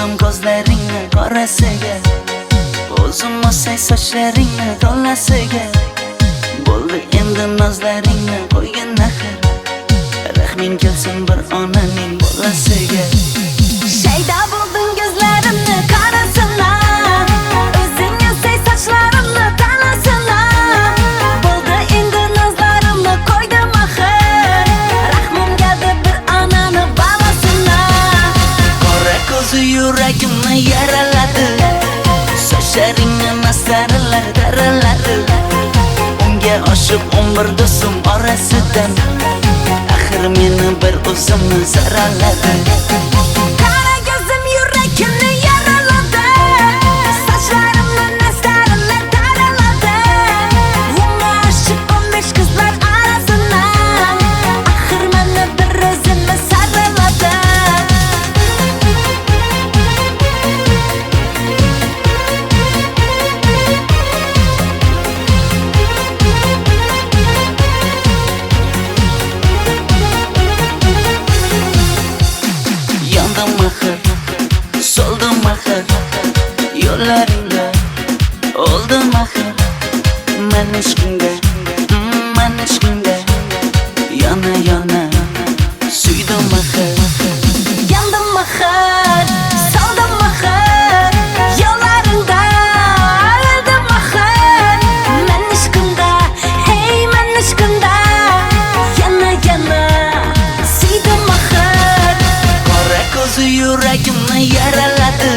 soldim ko'zlaringni qorasiga, o'zim o'say sochlaringni to'lasiga. Bo'ldi endi nozlaringni qo'ygin axir, rahming kelsin bir onaning bolasiga. Shayda bo'lding ko'zlarimni qarasana, o'zing o'say sochlarimni tanasana. Bo'ldi endi nozlarimni qo'ydim axir, rahmim keldi bir onani bolasina. Qora ko'zi yuragimni yaraladi, sochlaringni masaralar daraladi. Unga oshiq 11 do'stim orasidan, axir meni bir o'zimni zaraladi. Qara ko'zim yuragimni yaraladi, sochlarimni nastarlar taraladi. Unga oshiq 15 qizlar arasidan, axir meni bir o'zimni saraladi. Soldim axir yo'llaringda, oldim axir men ishqingda, yana yana suydim axir. Yandım axir, soldim axir yo'llaringda, oldim axir men ishqingda, hey men ishqingda, yana yana suydim axir. Qora ko'zi yuragimni yaraladi,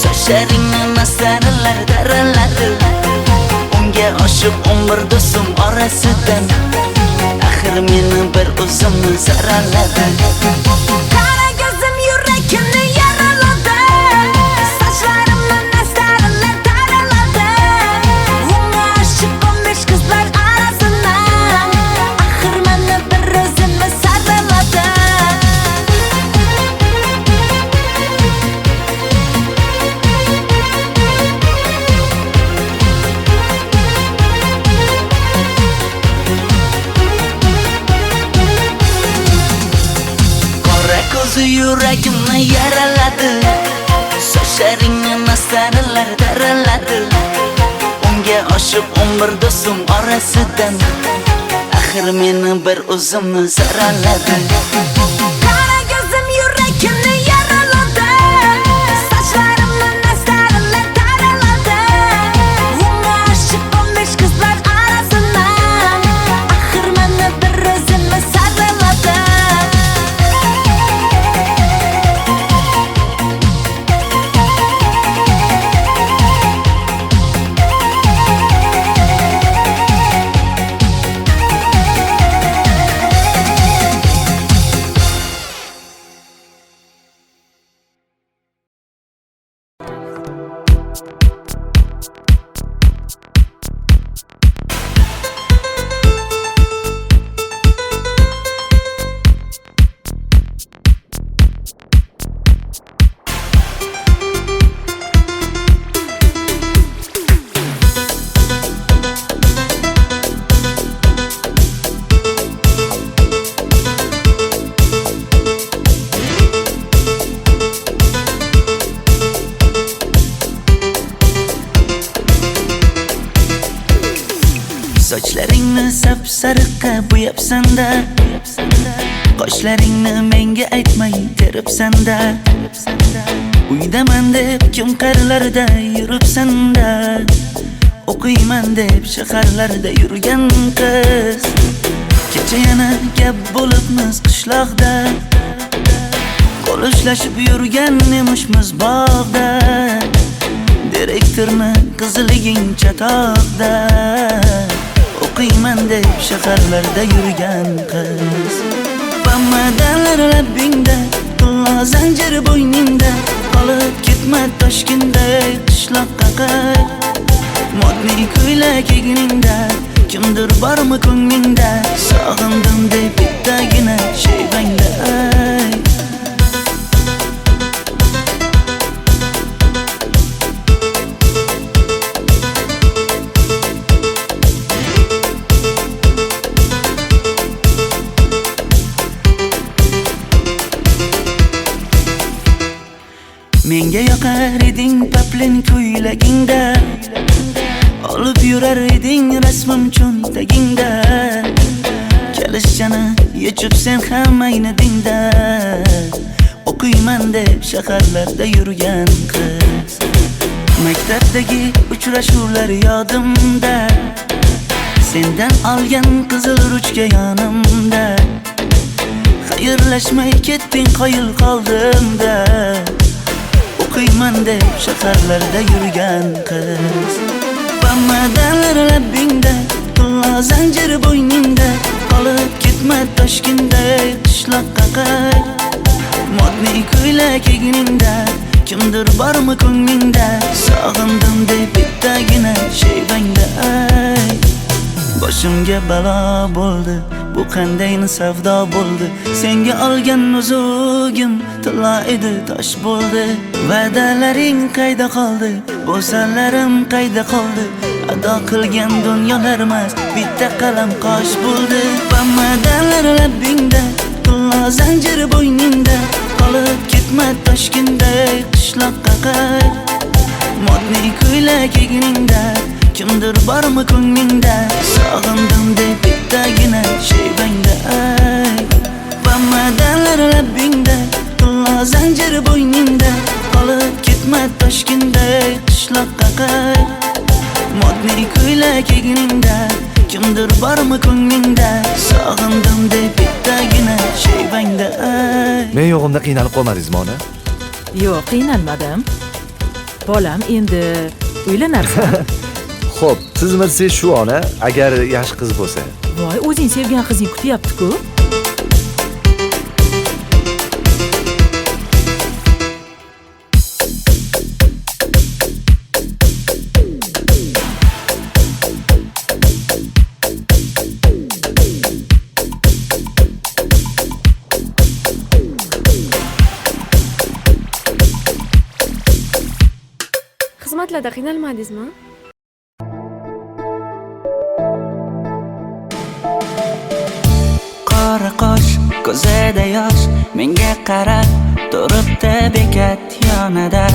sochlaringni masaralar daraladi. Unga oshiq 11 do'stim orasidan, axir meni bir o'zimni zaraladi. Qara ko'zim yuragimni yaraladi, sochlarimni nastarlar taraladi. Unga oshiq 15 qizlar arasidan, axir meni bir o'zimni saraladi. Qora ko'zi yuragimni yaraladi, sochlaringni masaralar daraladi. Unga oshiq 11 do'stim orasidan, axir meni bir o'zimni zaraladi. Qara ko'zim yuragimni yaraladi, sochlarimni nastarlar taraladi. Unga oshiq 15 qizlar arasidan, axir meni bir o'zimni saraladi. Sochlaringni sap-sariqqa bo'yabsan-da, qoshlaringni menga aytmay teribsan-da. Uydaman deb kim qarilarda yuribsan-da, o'qiyman deb shaharlarda yurgan qiz. Kecha yana gap bo'libmiz qishloqda, qo'l ushlashib yurgan emishmiz bog'da. Direktorni qiziliging chatoqda, o'qiyman deb shaharlarda yurgan qiz. Bamadalar labbingda, qullo zanjir bo'yningda, qolib ketma Toshkentda qishloqqa qayt. Modniy ko'ylak egningda, kimdir bormi ko'nglingda, sog'indim deb bittagina shayvangda ayt. Menga yoqar eding paplin ko'ylagingda, olib yurar eding rasmim cho'ntagingda. Kalishchani yechib sen ham aynadingda, o'qiyman deb shaharlarda yurgan qiz. Maktabdagi uchrashuvlar yodimda, sendan olgan qizil ruchka yonimda. Xayrlashmay ketding qoyil qoldimda, o'qiyman deb shaharlarda yurgan qiz. Bamadanlar labbingda, tillo zanjir bo'yningda, qolib ketma Toshkentday qishloqqa qayt. Modniy ko'ylak egningda, kimdir bormi ko'nglingda, sog'indim deb bittagina shevangda ay. Boshimga balo bo'ldi, bu qanday savdo bo'ldi. Senga olgan nuzugim tillo edi, tosh bo'ldi. Va'dalaring qayda qoldi, bo'salarim qayda qoldi. Ado qilgan dunyolar emas, bitta qalam qosh bo'ldi. Bamadanlar labbingda, tillo zanjir bo'yningda, qolib ketma Toshkentday qishloqqa qayt. Modniy ko'ylak egningda, kimdir bormi ko'nglingda, sog'indim deb bittagina shevangda ay. Bamadanlar labbingda, tillo zanjir bo'yningda, qolib ketma Toshkentday qishloqqa qayt. Modniy ko'ylak egningda, kimdir bormi ko'nglingda, sog'indim deb bittagina shevangda ay. Men yo'g'imda qiynalib qolmadingizmi ona? Yo'q, qiynalmadim. Bolam, endi uylanarsan. Xo'p, siz bilsangiz shu ona, agar yaxshi qiz bo'lsa. Voy, o'zing sevgan qizing kutyapti-ku. Xizmatlarda qiynalmadingizmi? Qora qosh, ko'zida yosh, menga qarab turibdi bekat yonida.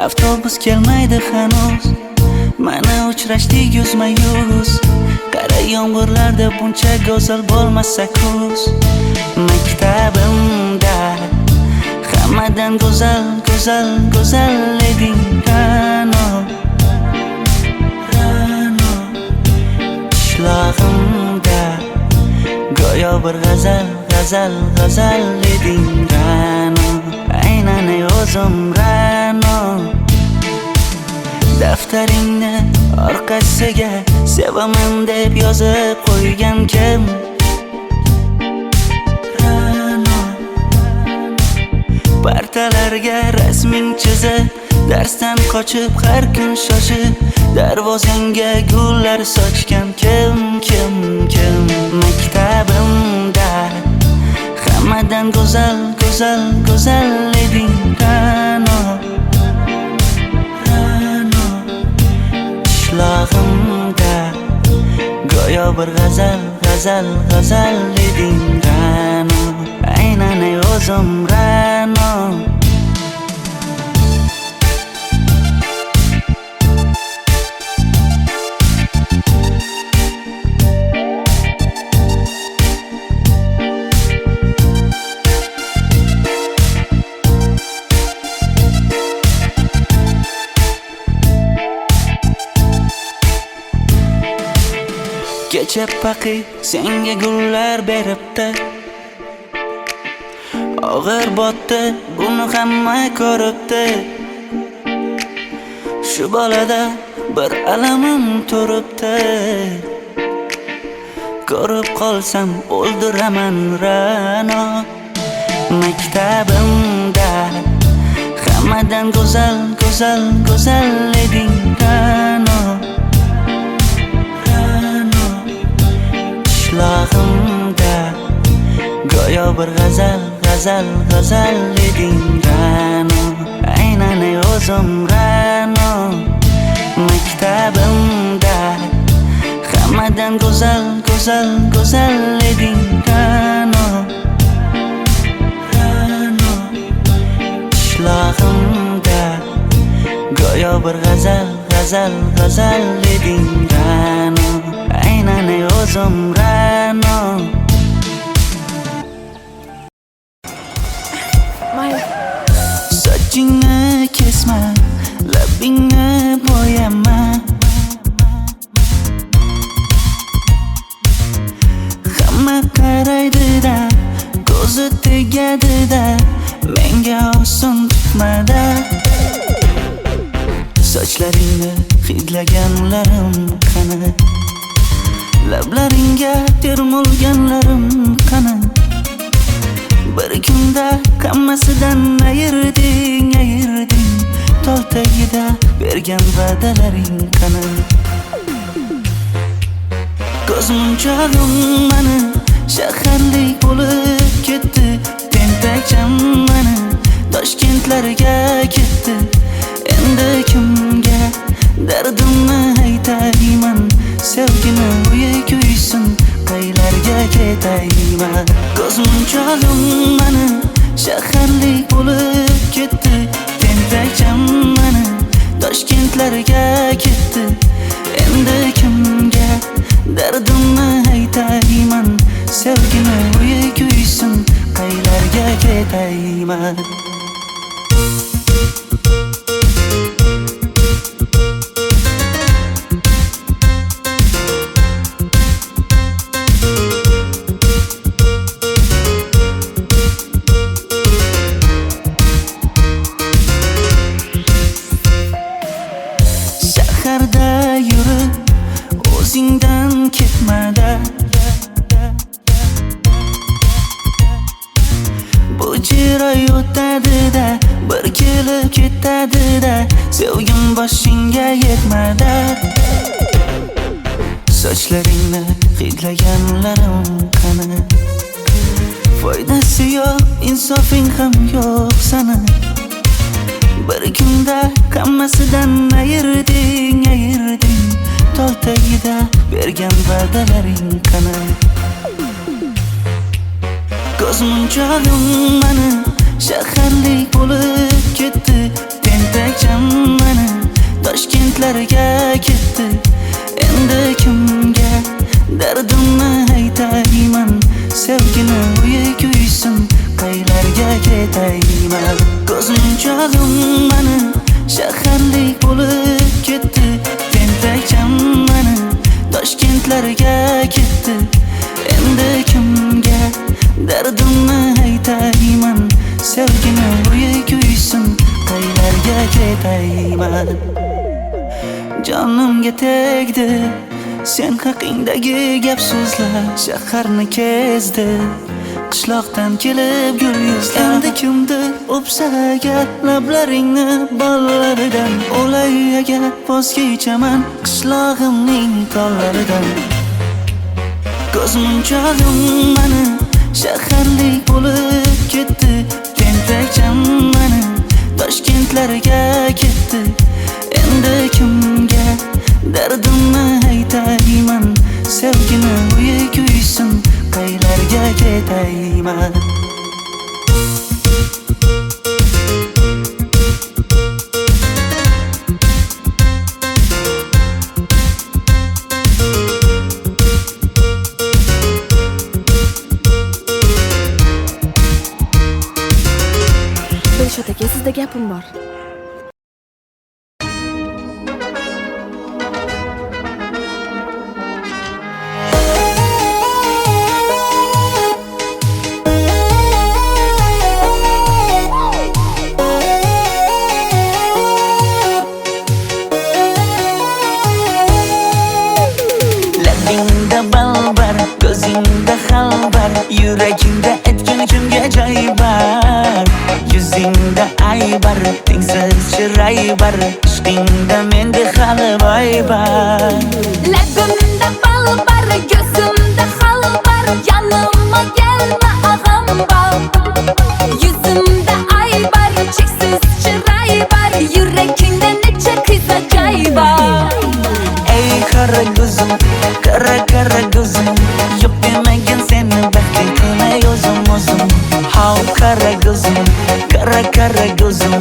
Avtobus kelmaydi hanuz, mana uchrashdik yuzma-yuz. Qara yomg'irlarda buncha go'zal bo'lmasa kuz. Maktabimda hammadan go'zal, go'zal, go'zal eding Ra'no. Qishlog'imda go'yo bir g'azal, g'azal, g'azal eding Ra'no. Aynan o'zim Ra'no. Daftaringni orqasiga sevaman deb yozib qo'ygan kim? Partalarga rasming chizib, darsdan qochib har kun shoshib, darvozangga gullar sochgan kim, kim, kim? Maktabimda hammadan go'zal, go'zal, go'zal eding Ra'no. Qishlog'imda go'yo bir g'azal, g'azal, g'azal eding Ra'no. Aynan o'zim Ra'no. Kecha paqi senga gullar beribdi, og'ir botdi, buni hamma ko'ribdi. Shu bolada bir alamim turibdi, ko'rib qolsam o'ldiraman Ra'no. Maktabimda hammadan go'zal, go'zal, go'zal eding Ra'no. Qishlog'imda go'yo bir g'azal, g'azal, g'azal eding Ra'no. Aynan o'zim Ra'no. Maktabimda hammadan go'zal, go'zal, go'zal eding Ra'no. qishlog'imda go'yo bir g'azal eding Ra'no, aynan ey o'zim Ra'no. Mayli. Sochingni kesma, labingni bo'yama, hamma qaraydi-da, ko'zi tegadi-da, menga oson tutmada. Sochlaringni hidlaganlarim qani, lablaringga termulganlarim qani. Bir kunda hammasidan ayırding, tol tagida bergan va'dalaring qani. Ko'zmunchog'im mani shaharlik bo'lib ketdi, tentakcham mani Toshkentlarga ketdi. Endi kimga dardimni aytayman, sevgini uyi kuysin, qaylarga ketayman. Ko'zmunchog'im mani shaharlik bo'lib ketdi, tentakcham mani Toshkentlarga ketdi. Endi kimga dardimni aytayman, sevgini uyi kuysin, qaylarga ketayman. Shaharda yurib o'zingdan ketmada, bu jiroy o'tadi-da, bir kelib ketadi-da, sevgim boshingga yetmada. Sochlaringni hidlaganlarim qani, foydasi yo'q, insofing ham yo'q sana. Bir kunda hammasidan ayırding, tol tagida bergan va'dalaring qani. Ko'zmunchog'im mani shaharlik bo'lib ketdi, tentakcham mani Toshkentlarga ketdi. Endi kimga dardimni aytayman, sevgini uyi kuysin, qaylarga ketayman. Ko'zmunchog'im mani shaharlik bo'lib ketdi, tentakcham mani Toshkentlarga ketdi. Endi kimga dardimni aytayman, sevgini uyi kuysin, qaylarga ketayman. Jonimga tegdi sen haqingdagi gap so'zlar, shaharni kezdi qishloqdan kelib gul yuzlar. Endi kimdir o'psa agar lablaringni bollaridan, o'lay agar voz kechaman qishlog'imning tollaridan. Ko'zmunchog'im mani shaharlik bo'lib ketdi, tentakcham mani Toshkentlarga ketdi. Endi kimga dardimni aytayman, sevgini uyi kuysin, qaylarga ketayman. Dilshod aka, sizda gapim bor. Labingda balbar, ko'zingda xalbar, yuragingda aytgan kimga joy bar. Yuzingda aybar, tengsiz chiray bar, ishqingda menda hali boy bar. Labimda bal bar, ko'zimda xal bar, yanimga kelma ag'am bor. Yuzimda ay bar, cheksiz chiray bar, yuragingda necha qiza joy bor. Ey qara ko'zim, qara ko'zim, yo'q demagan seni baxtli qilmay o'zim. Hav qara ko'zim, qara ko'zim,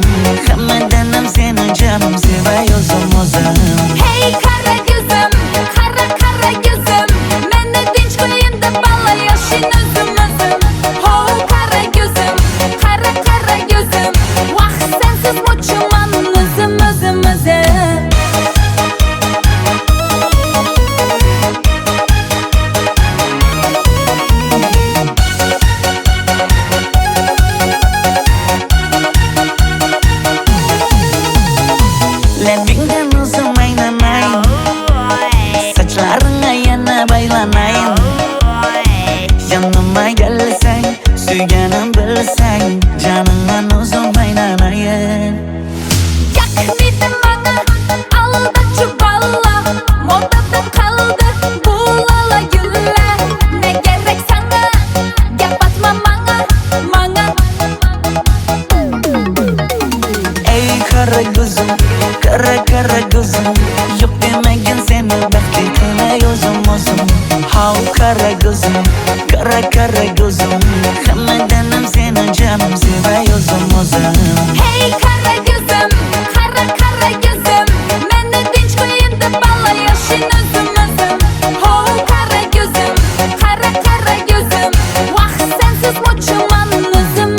qara ko'zim, qara ko'zim, hammadan seni canım sevay o'zim. Hey qara ko'zim, qara ko'zim, meni tinch qo'yin deb balla yashin o'zim. Ho qara ko'zim, qara ko'zim, vaqt sensiz mo'chiman o'zim.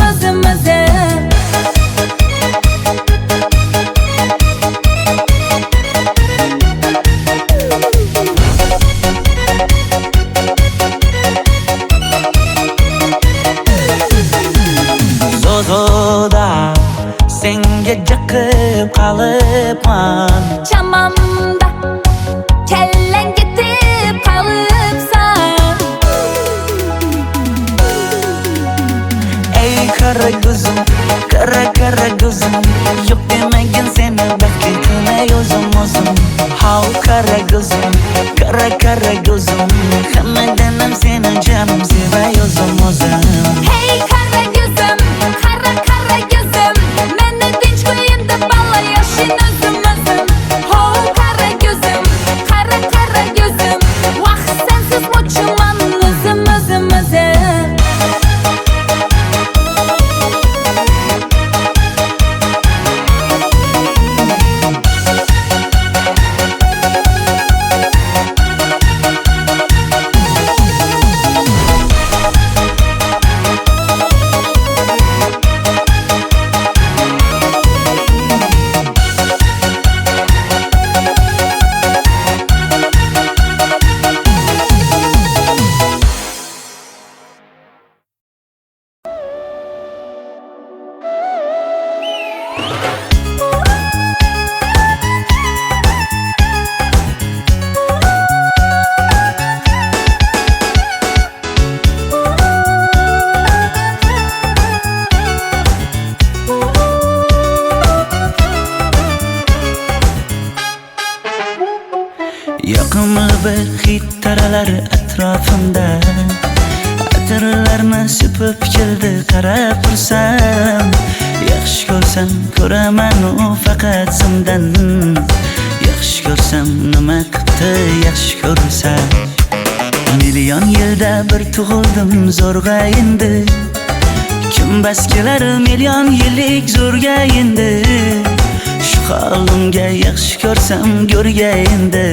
Zozoda senga jiqib qolibman, Chamamda kellang ketib qolibsan. ey qara ko'zim, qara ko'zim, yo'q demagin seni baxtli qilay o'zim. Hav qara ko'zim, qara ko'zim, hammadan seni canım sevay o'zim. Hey qara ko'zim, qara ko'zim, meni tinch qo'yin deb balla yashin o'zim. Ho qara ko'zim, qara ko'zim, vaqt sensiz mo'chiman o'zim. Yoqimli bir hid taralar atrofimda, atirlarni sepib keldi qarab tursam. Yaxshi ko'rsam ko'raman u faqat simdan, yaxshi ko'rsam nima qildi yaxshi ko'rsam. Million yilda bir tug'ildim zo'rg'a endi, kim bas kelar million yillik zo'rga endi. Shu holimga yaxshi ko'rsam go'rga endi,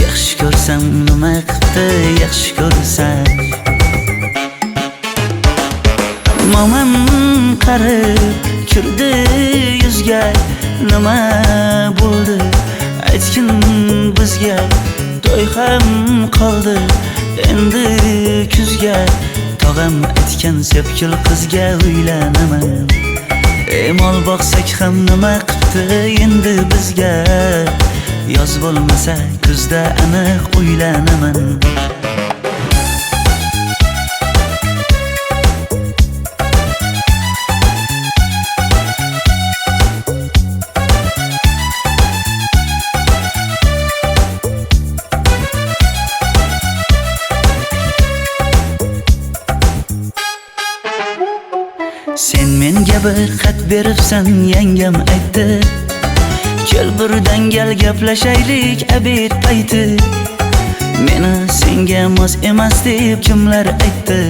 yaxshi ko'rsam nima qildi yaxshi ko'rsam. Momam qarib kirdi yuzga, nima bo'ldi aytgin bizga. To'y ham qoldi endi kuzga, tog'am aytgan sepkil qizga uylanaman. Mol boqsak ham nima qildi endi bizga, yoz bo'lmasa kuzda aniq uylanaman. Sen menga bir xat beribsan, yangam aytdi, kel birdan gal gaplashaylik abid payti. Meni senga mos emas deb kimlar aytdi,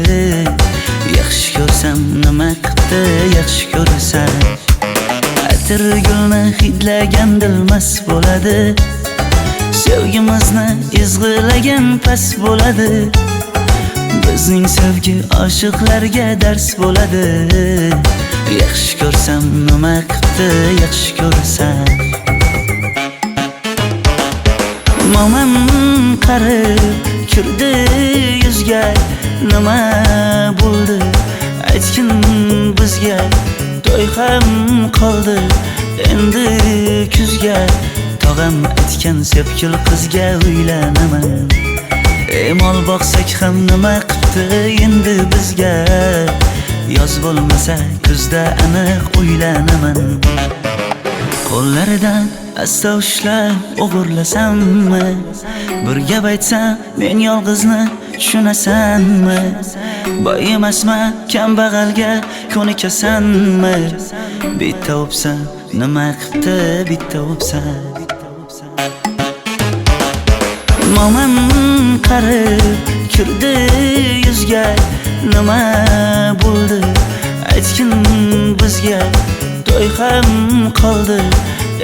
yaxshi ko'rsam nima qildi yaxshi ko'rsam. Atir gulni hidlagan dilmas bo'ladi, sevgimizni izg'ilagan pas bo'ladi. Bizning sevgi oshiqlarga dars bo'ladi, yaxshi ko'rsam nima qildi yaxshi ko'rsam. Momam qarib kirdi yuzga, nima bo'ldi aytgin bizga. To'y ham qoldi endi kuzga, tog'am aytgan sepkil qizga uylanaman. Mol boqsak ham nima qildi endi bizga, yoz bo'lmasa kuzda aniq uylanaman. Qo'llaridan asta ushlab o'g'irlasammi, bir gap aytsam men yolg'izni tushunasanmi? Boy emasman kambag'alga ko'nikasanmi? Bitta o'psam nima qildi bitta o'psam. Momam qarib kirdi yuzga nima bo'ldi aytgin bizga to'y ham qoldi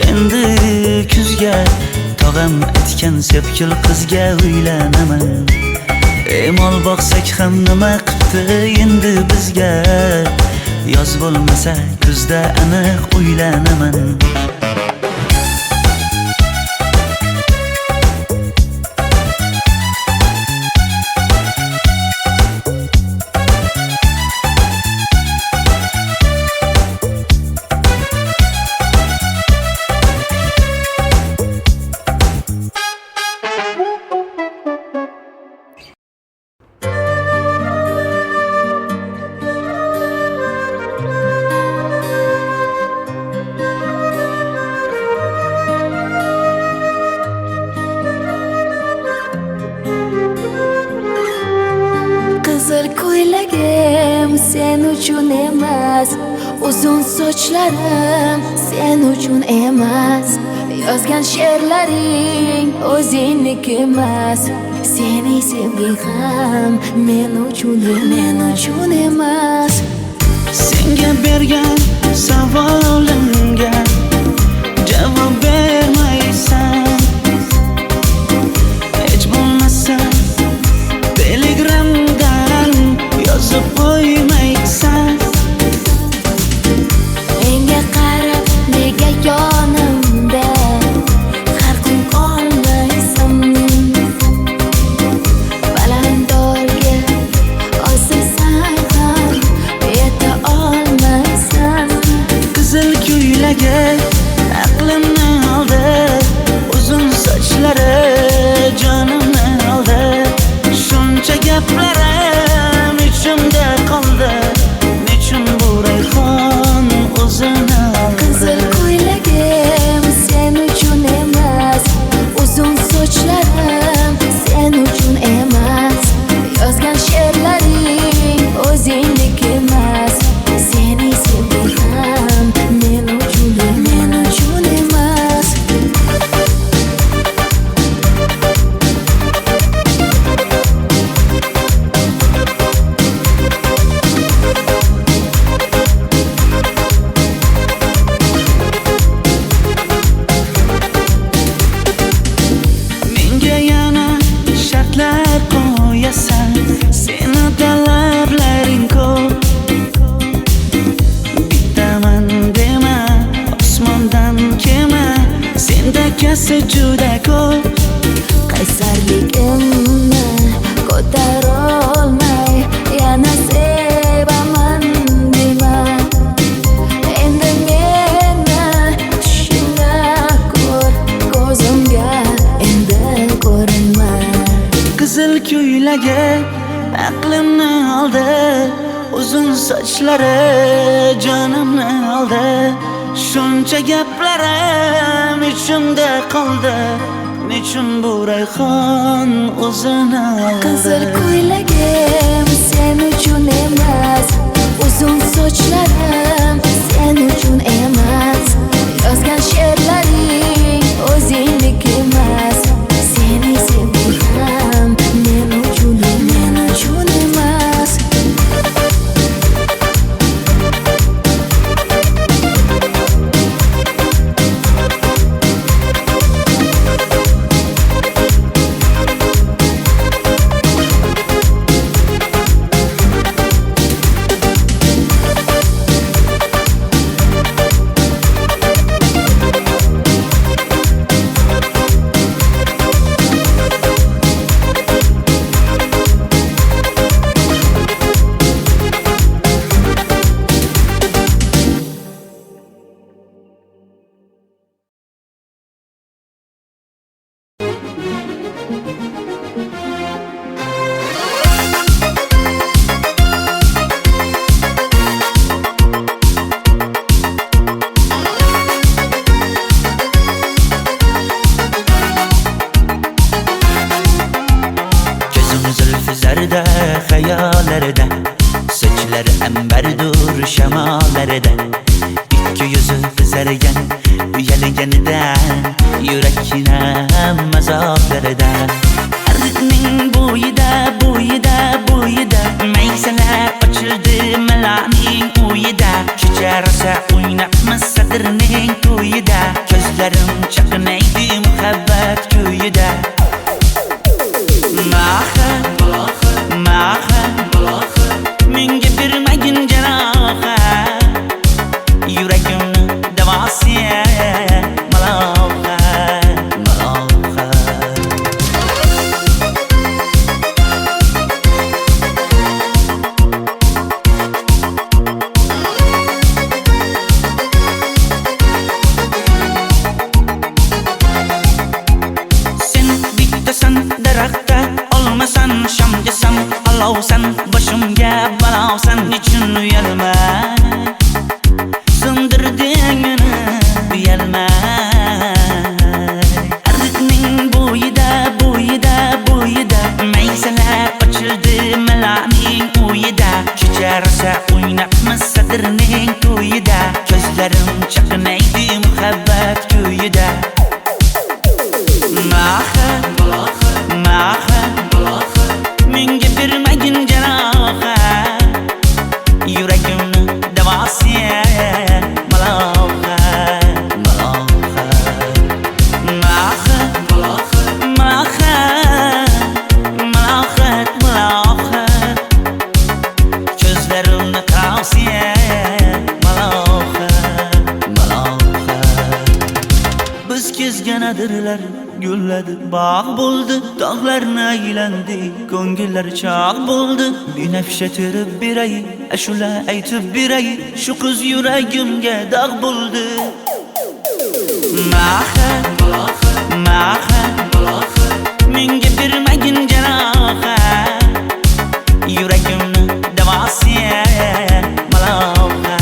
endi kuzga tog'am aytgan sepkil qizga uylanaman mol boqsak ham nima qipti endi bizga yoz bo'lmasa kuzda aniq uylanaman Qizil ko'ylagim sen uchun emas, uzun sochlarim sen uchun emas, yozgan she'rlaring o'zingniki emas, seni sevging ham men uchun emas. Senga bergan savolimga javob bermaysan, hech bo'lmasa telegramdan yozib qo'ymaysan. Menga qarab nega yonimda har kun qolmaysan, balandorga osilsang ham yeta olmaysan. Qizil ko'ylagi aqlimni oldi, uzun sochlari jonimni oldi, shuncha gaplarim ichimda qoldi, nechun bu rayhon o'zini oldi. Qizil ko'ylagim sen uchun emas, uzun sochlarim sen uchun emas, yozgan she'rlaring o'zingniki emas, seni sevging ham men uchun emas. Menga yana shartlar qo'yasan, seni talablaring ko'p. Bittaman dema, osmondan kema, senda kasi juda ko'p. Qaysarligimni ko'tarolmay yana sevaman dema, endi meni tushingda ko'r, ko'zimga endi ko'rinma. Qizil ko'ylagi aqlimni oldi, uzun sochlari jonimni oldi, shuncha gaplarim ichimda qoldi, nechun bu rayhon o'zini oldi. Qizil ko'ylagim sen uchun emas, uzun sochlarim sen uchun emas, yozgan she'rlaring o'zingniki emas, seni sevging ham men uchun emas. xayollarida, sochlari ambardur shamollarida, ikki yuzi qizargan uyalganida, yurakning mazoblarida, arqning bo'yida Maha menga bermagin jarohat yuragimni davosi maloha sen bittasan daraxtda olmasan shamgasan olovsan boshimga balosan nechun uyalma sindirding meni uyalma ariqning bo'yida maysalar ochildi malaning uyida kecharsa o'ynabmiz sadirning to'yida ko'zlarim chaqnaydi muhabbat ko'yida Maha menga bermagin jarohat yuragimni davosi maloha ko'zlarimni tavsiya maloha biz kezgan adirlar gulladi bog' bo'ldi tog'larni aylandi ko'ngillar chog' bo'ldi binafsha terib beray ashula aytib beray shu qiz yuragimga dog' bo'ldi Maha menga bermagin jarohat yuragimni davosi maloha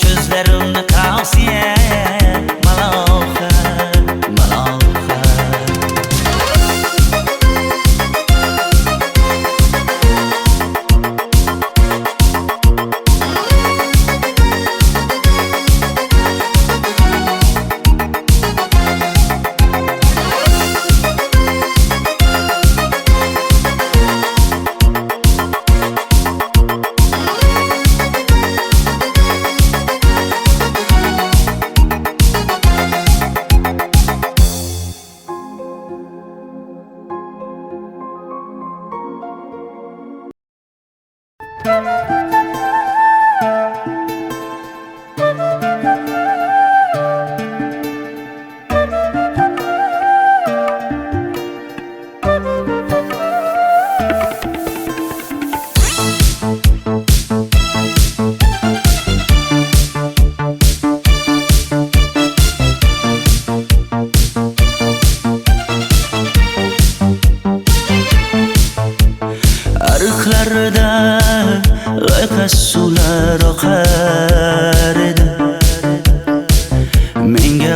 ko'zlarimni tavsiya maloha ariqlarda loyqa suvlar oqar edi menga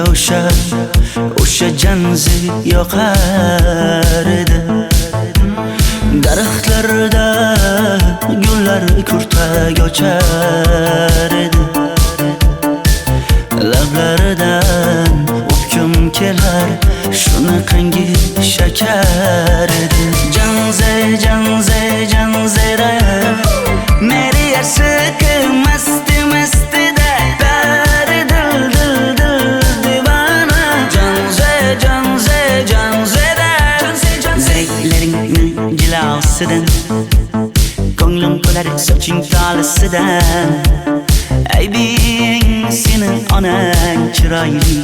o'sha janzi yoqar edi daraxtlarda gullar kurtak ochar edi lablaridan o'pkim kelar shunaqangi shakar edi janzera meri yarsiqi masti da dari dil divana janzera zeylaringni jilosidan ko'nglim to'lar soching tolisidan aybing sening onang chiroyli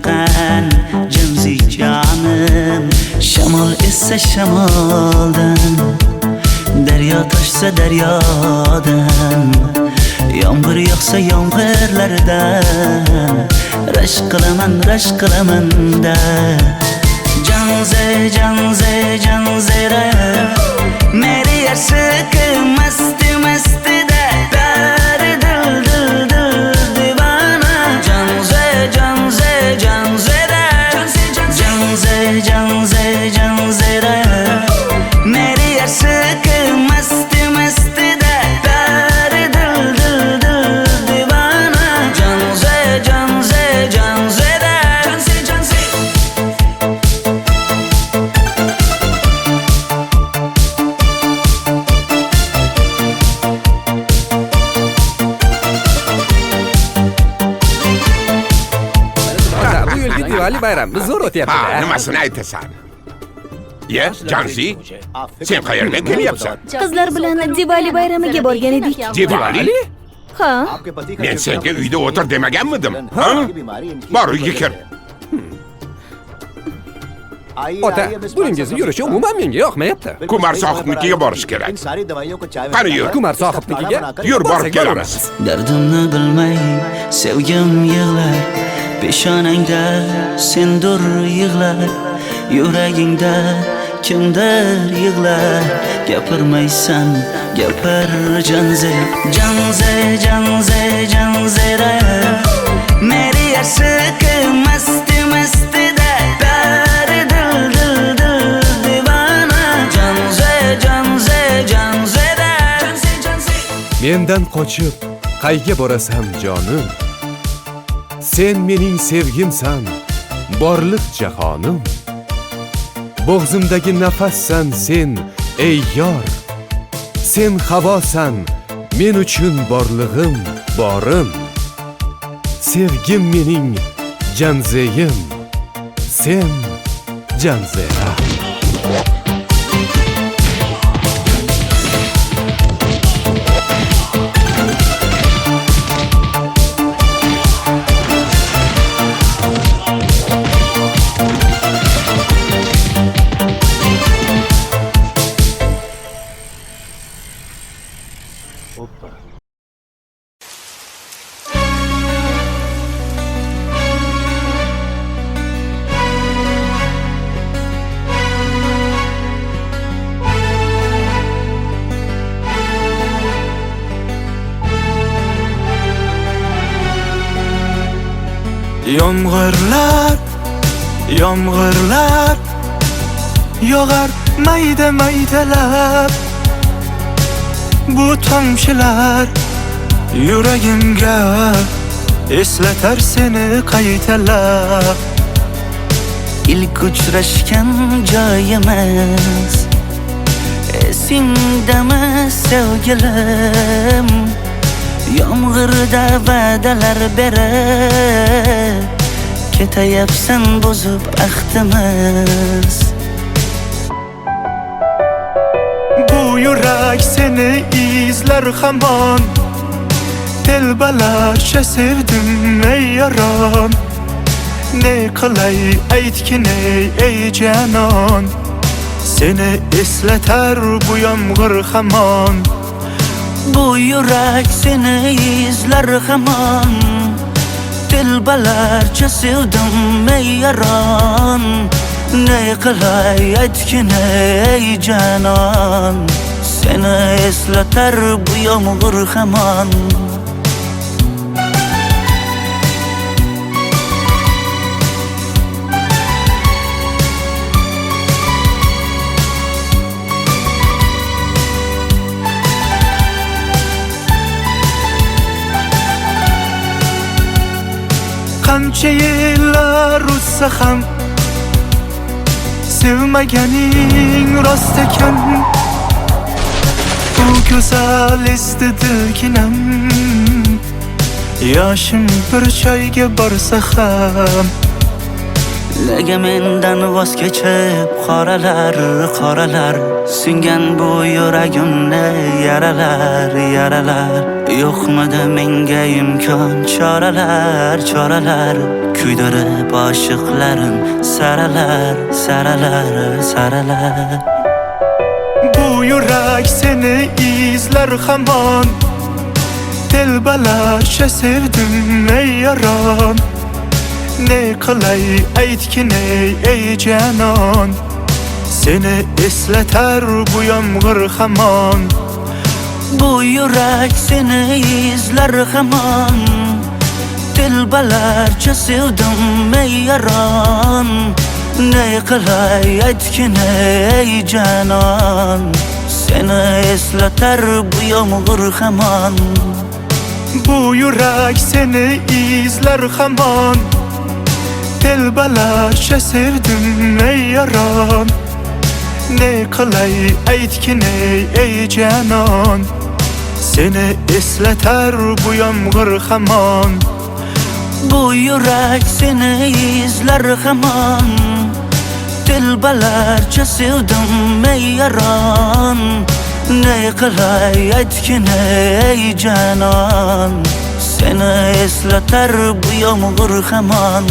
qan janzi jonim shamol essa shamoldan daryo toshsa daryodan yomg'ir yog'sa yomg'irlardan rashk qilaman da janzera meri yarsiqi masti da dari dil divana janzera meri yarsiqi masti da dari dil divana janzera Diwali bayramimiz zo'r Ha, o'tyapti-da. nimasini aytasan? Ye, Janzi, sen qayerdan kelyapsan? Qizlar bilan Diwali bayramiga borgan edik. Diwali? Ha, Men senga uyda o'tir demaganmidim? Ha? Bor, uyga kir. Ota, buningizni yurishi umuman menga yoqmayapti. Kumar sohibnikiga borish kerak. Qani yur. Kumar sohibnikiga Yur, borib borsak kelamiz. Dardimni bilmay sevgim yig'lar, peshonangda sendur yig'lar, yuragingda kimdir yig'lar. Gapirmaysan, gapir janze, janze, janze, janzera. Meri aşıkı masti masti da pari dil dil dil divana. Janze, janze, janzera. Janze, janze. Mendan qochib qayga borasan jonim? Sen mening sevgimsan, borliq jahonim. Bo'g'zimdagi nafassan sen, ey yor. Sen havosan, men uchun borlig'im, borim. Sevgim mening janzeyim, sen janzera. Yomg'irlar, yomg'irlar yog'ar mayda maydalab. Bu tomchilar yuragimga eslatar seni qaytalab. İlk uchrashgan joyimiz esingdami sevgilim? Yomg'irda va'dalar berib ketayapsan buzib ahdimiz. Bu yurak seni izlar hamon, telbalarcha sevdim ey yaron. Ne qilay aytgin ey janon, seni eslatar bu yomg'ir hamon. Bu yurak seni izlar hamon, telbalarcha sevdim ey yaron. Ne qilay aytgin ey janon, seni eslatar bu yomg'ir hamon. Qancha yillar o'tsa ham sevmaganing rost ekan. Bu go'zal esdi dilginam, yoshim bir joyga borsa ham. Nega mendan voz kechib qoralar, qoralar singan bu yuragimni yaralar, yaralar. Yo'qmidi menga imkon choralar, choralar kuydirib oshiqlarim saralar, saralar, saralar. Bu yurak seni izlar hamon, telbalarcha sevdim ey yaron. Ne qilay aytgin ey janon, seni eslatar bu yomg'ir hamon. Bu yurak seni izlar hamon, telbalarcha sevdim ey yaron. Ne qilay aytgin ey janon, seni eslatar bu yomg'ir hamon. Bu yurak seni izlar hamon, telbalarcha sevdim ey yaron. Ne qilay aytgin ey janon, seni eslatar bu yomg'ir hamon. Bu yurak seni izlar hamon. Dilbalarcha sevdim ey yaron. Ne qilay aytgin ey janon. Seni eslatar bu yomg'ir hamon.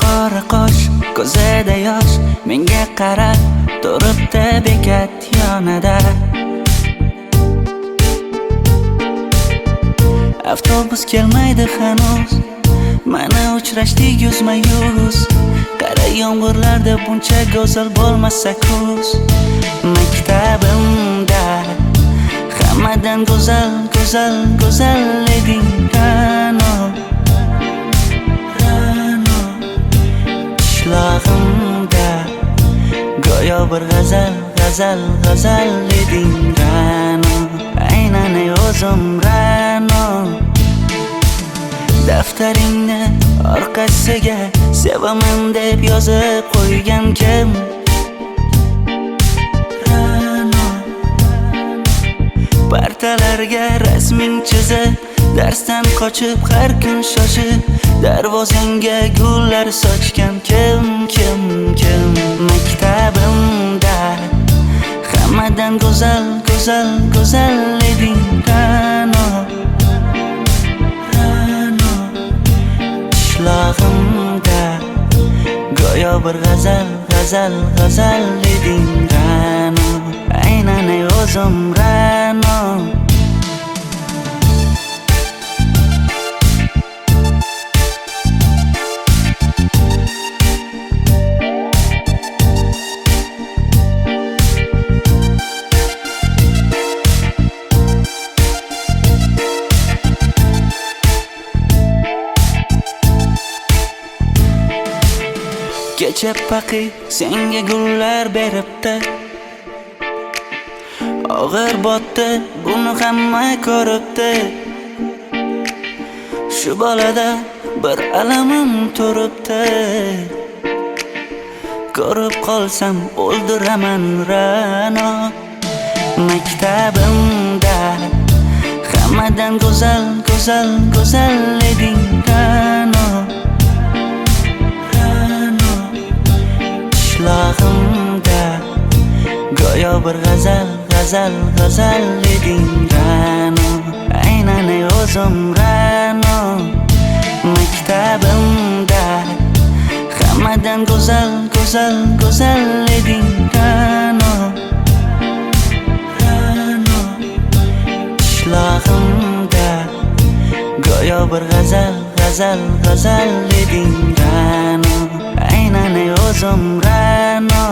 Qora qosh, ko'zida yosh, menga qarab turibdi bekat yonida. Avtobus kelmaydi hanuz, mana uchrashdik yuzma-yuz. Qara yomg'irlarda buncha go'zal bo'lmasa kuz. Maktabimda hammadan go'zal, go'zal, go'zal eding Ra'no. Qishlog'imda go'yo bir g'azal, g'azal, g'azal eding Ra'no. Aynan ey o'zim Ra'no. Daftaringni orqasiga sevaman deb yozib qo'ygan kim? Ra'no. Partalarga rasming chizib, darsdan qochib har kun shoshib, darvozangga gullar sochgan kim, kim, kim? Maktabimda hammadan go'zal, go'zal, go'zal eding Ra'no. Ra'no. Qishlog'imda go'yo bir g'azal, g'azal, g'azal eding Ra'no. Aynan ey o'zim Ra'no. Kecha paqi senga gullar beribdi. Og'ir botdi, buni hamma ko'ribdi. Shu bolada bir alamim turibdi. Ko'rib qolsam o'ldiraman Ra'no. Maktabimda hammadan go'zal, go'zal, go'zal eding Ra'no. Qishlog'imda go'yo bir g'azal, g'azal, g'azal eding Ra'no. Aynan ey o'zim Ra'no. Maktabimda hammadan go'zal, go'zal, go'zal eding Ra'no. Ra'no. Qishlog'imda go'yo bir g'azal, g'azal, g'azal eding Ra'no. Aynan ey o'zim Ra'no.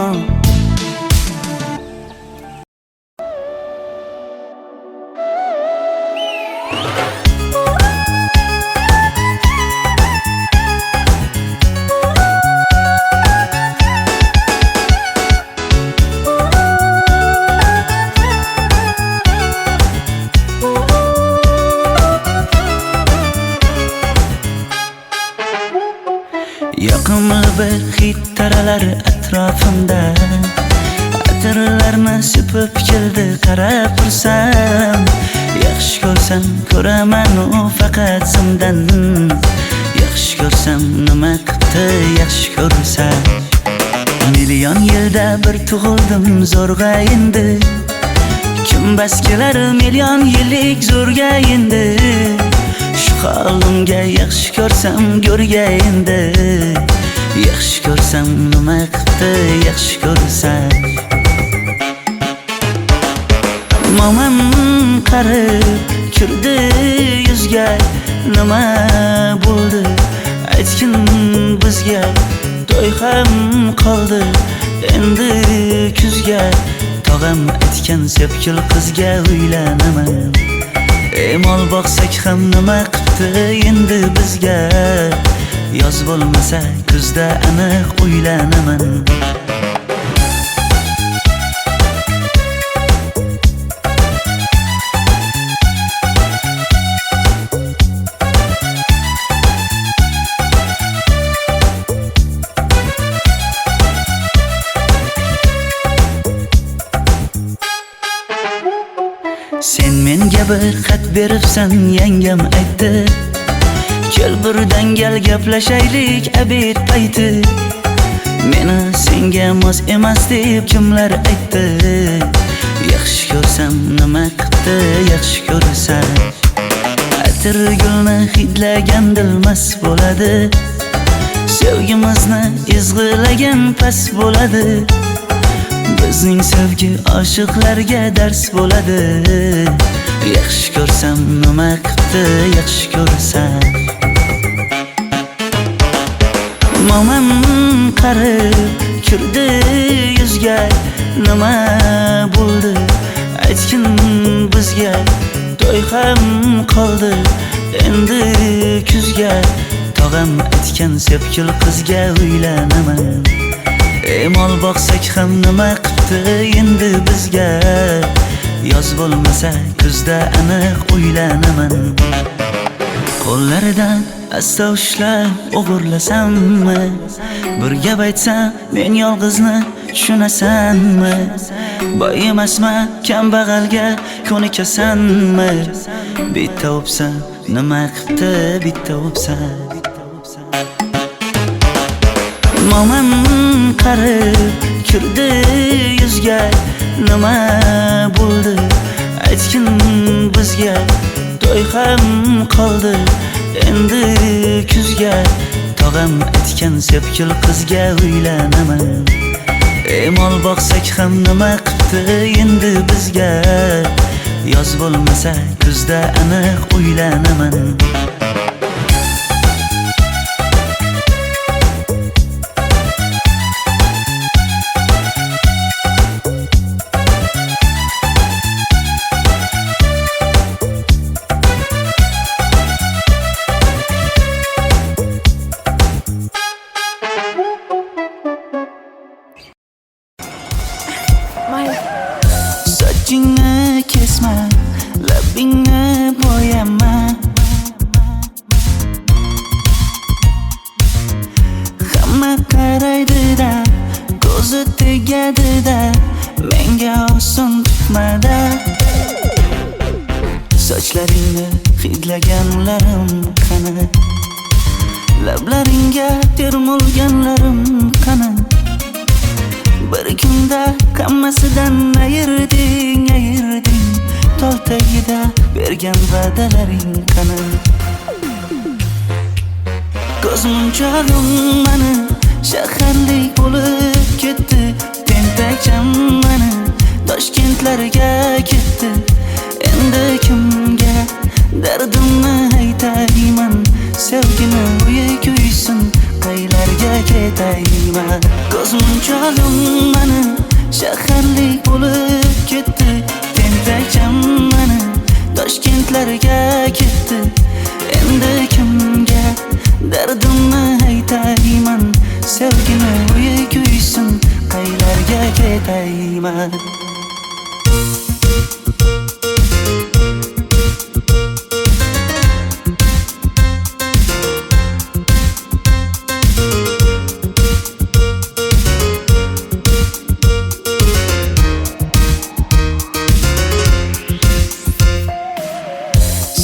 Yoqimli bir hid taralar atrofimda. Atirlarni sepib keldi qarab tursam. Yaxshi ko'rsam ko'raman u faqat simdan. Yaxshi ko'rsam nima qildi yaxshi ko'rsam. Million yilda bir tug'ildim zo'rg'a endi. Kim bas kelar million yillik zo'rga endi Shu holimga yaxshi ko'rsam go'rga endi Yaxshi ko'rsam nima qipti yaxshi ko'rsam Momam qarib kirdi yuzga Nima bo'ldi aytgin bizga To'y ham qoldi endi kuzga Tog'am aytgan sepkil qizga uylanaman Mol boqsak ham nima qipti endi bizga Yoz bo'lmasa kuzda aniq uylanaman Sen menga bir xat beribsan yangam aytdi Kel birdan gal gaplashaylik abid payti Meni senga mos emas deb kimlar aytdi Yaxshi ko'rsam nima qipti yaxshi ko'rsam Atir gulni hidlagan dilmas bo'ladi Sevgimizni izg'ilagan pas bo'ladi Bizning sevgi oshiqlarga dars bo'ladi Yaxshi ko'rsam nima qipti yaxshi ko'rsam Momam qarib kirdi yuzga Nima bo'ldi aytgin bizga To'y ham qoldi endi kuzga Tog'am aytgan sepkil qizga uylanaman Mol boqsak ham nima qipti endi bizga Yoz bo'lmasa kuzda aniq uylanaman Qo'llaridan asta ushlab o'g'irlasammi Bir gap aytsam men yolg'izni tushunasanmi Boy emasman kambag'alga ko'nikasanmi Bitta o'psam nima qipti bitta o'psam Momam qarib kirdi yuzga Nima bo'ldi aytgin bizga To'y ham qoldi endi kuzga Tog'am aytgan sepkil qizga uylanaman Mol boqsak ham nima qipti endi bizga Yoz bo'lmasa kuzda aniq uylanaman Sochingni kesma, labingni bo'yama Hamma qaraydi-da, ko'zi tegadi-da Menga oson tutmada Sochlaringni hidlaganlarim qani Lablaringga termulganlarim qani Bir kunda hammasidan ayırding Tol tagida bergan va'dalaring qani Ko'zmunchog'im mani shaharlik bo'lib ketdi Tentakcham mani Toshkentlarga ketdi Endi kimga dardimni aytayman Sevgini uyi kuysin qaylarga ketayman Ko'zmunchog'im mani shaharlik bo'lib ketdi Tentakcham mani Toshkentlarga ketdi Endi kimga dardimni aytayman Sevgini uyi kuysin qaylarga ketayman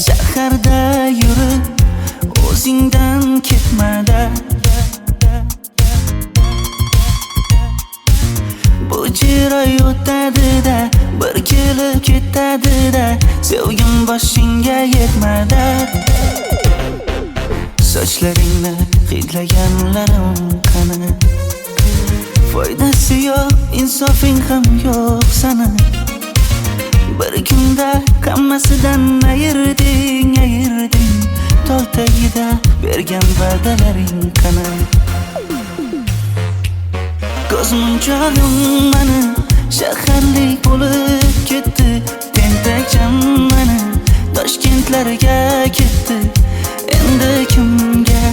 Shaharda yurib o'zingdan ketmada Bu jiroy o'tadi bo'lib ketadi-da, sevgim boshingga yetmadi. Sochlaringni hidlaganlarim qani, foydasi yo'q, insofing ham yo'q sana. Bir kunda hammasidan ayirding, tol tagida bergan va'dalaring qani. Ko'zmunchog'im mani shaharlik bo'lib ketdi, tentakcham mani Toshkentlarga ketdi. Endi kimga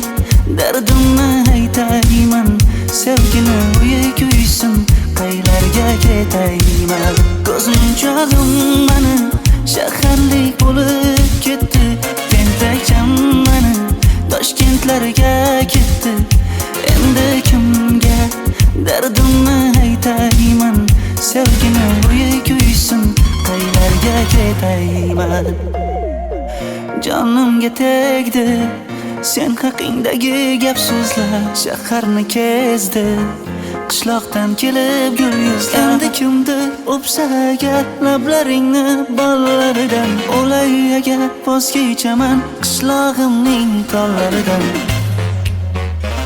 dardimni aytayman, sevgini uyi kuysin, qaylarga ketayman. Ko'zmunchog'im mani shaharlik bo'lib ketdi, tentakcham mani Toshkentlarga ketdi. Endi kimga dardimni aytayman, sevgini uyi kuysin, qaylarga ketayman. Jonimga tegdi sen haqingdagi gap so'zlar, shaharni kezdi qishloqdan kelib gul yuzlar. Endi kimdir o'psa agar lablaringni bollaridan, o'lay agar voz kechaman qishlog'imning tollaridan.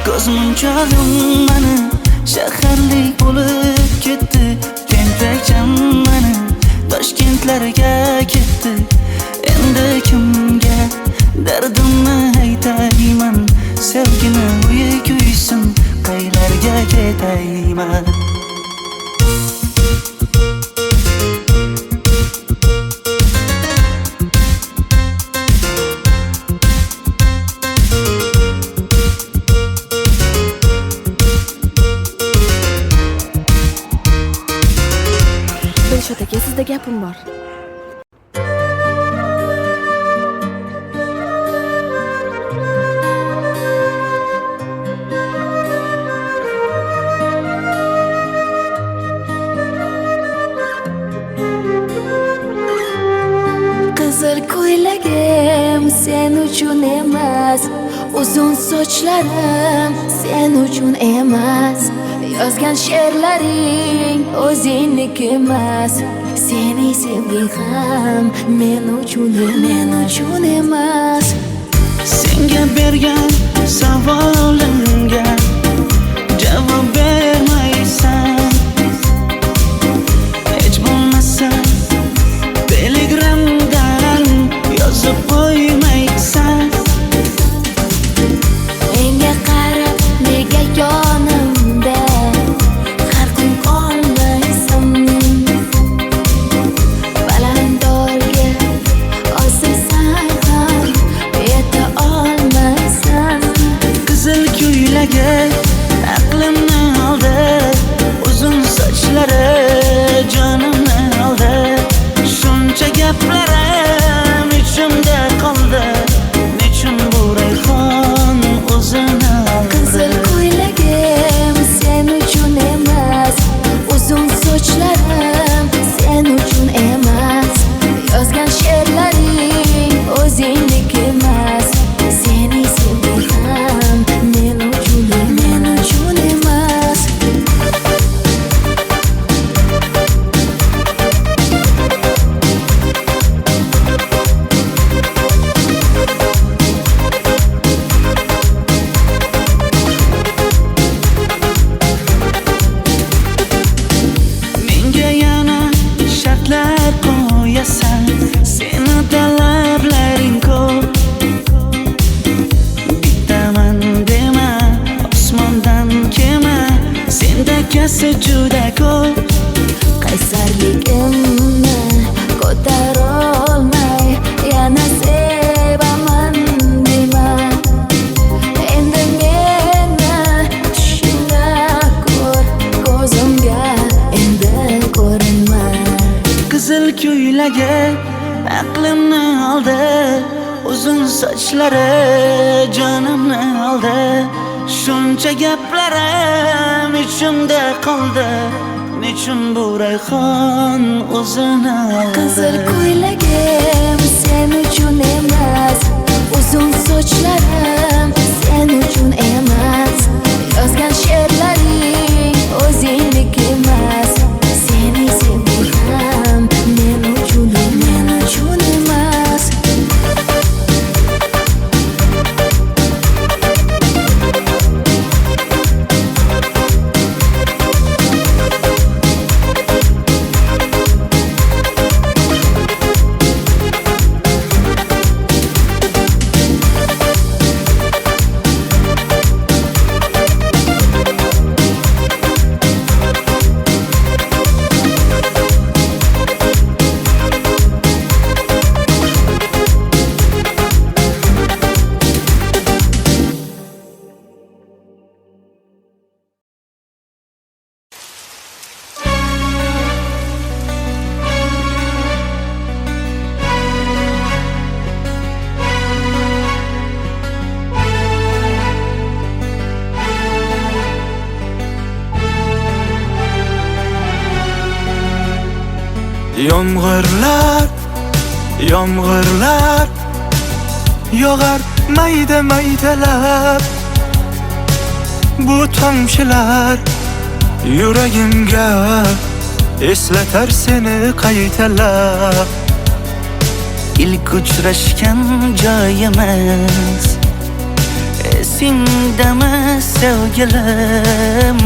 Ko'zmunchog'im mani shaharlik bo'lib ketdi, tentakcham mani Toshkentlarga ketdi. Endi kimga dardimni aytayman, sevgini uyi kuysin, qaylarga ketayman. Dilshod aka, sizda gapim bor. Qizil ko'ylagim sen uchun emas, uzun sochlarim sen uchun emas, yozgan she'rlaring o'zingniki emas, seni sevging ham men uchun emas. Senga bergan savolimga javob bermaysan, hech bo'lmasa telegramdan yozib qo'ymaysan. Menga qarab nega yonimda har kun qolmaysan, balandorga osilsang ham yeta olmaysan. Qizil ko'ylagi aqlimni oldi, uzun sochlari jonimni oldi. Shuncha gaplarim ichimda qoldi, nechun bu rayhon o'zini oldi. Qizil ko'ylagim sen uchun emas, uzun sochlarim sen uchun emas, yozgan she'rlaring o'zingniki emas, seni sevging ham men uchun emas. Menga yana shartlar qo'yasan, seni talablaring ko'p. Bittaman dema, osmondan kema, senda kasi juda ko'p. Qaysarligimni ko'tarolmay yana sevaman dema, endi meni tushingda ko'r, ko'zimga endi ko'rinma. Qizil ko'ylagi aqlimni oldi, uzun sochlari jonimni oldi. Shuncha gaplarim ichimda qoldi, nechun bu rayhon o'zini oldi. Qizil ko'ylagim sen uchun emas, uzun sochlarim sen uchun emas, yozgan she'rlaring o'zingniki emas, seni sevging ham men Yomg'irlar, yomg'irlar yog'ar mayda maydalab. Bu tomchilar yuragimga eslatar seni qaytalab. İlk uchrashgan joyimiz esingdami sevgilim?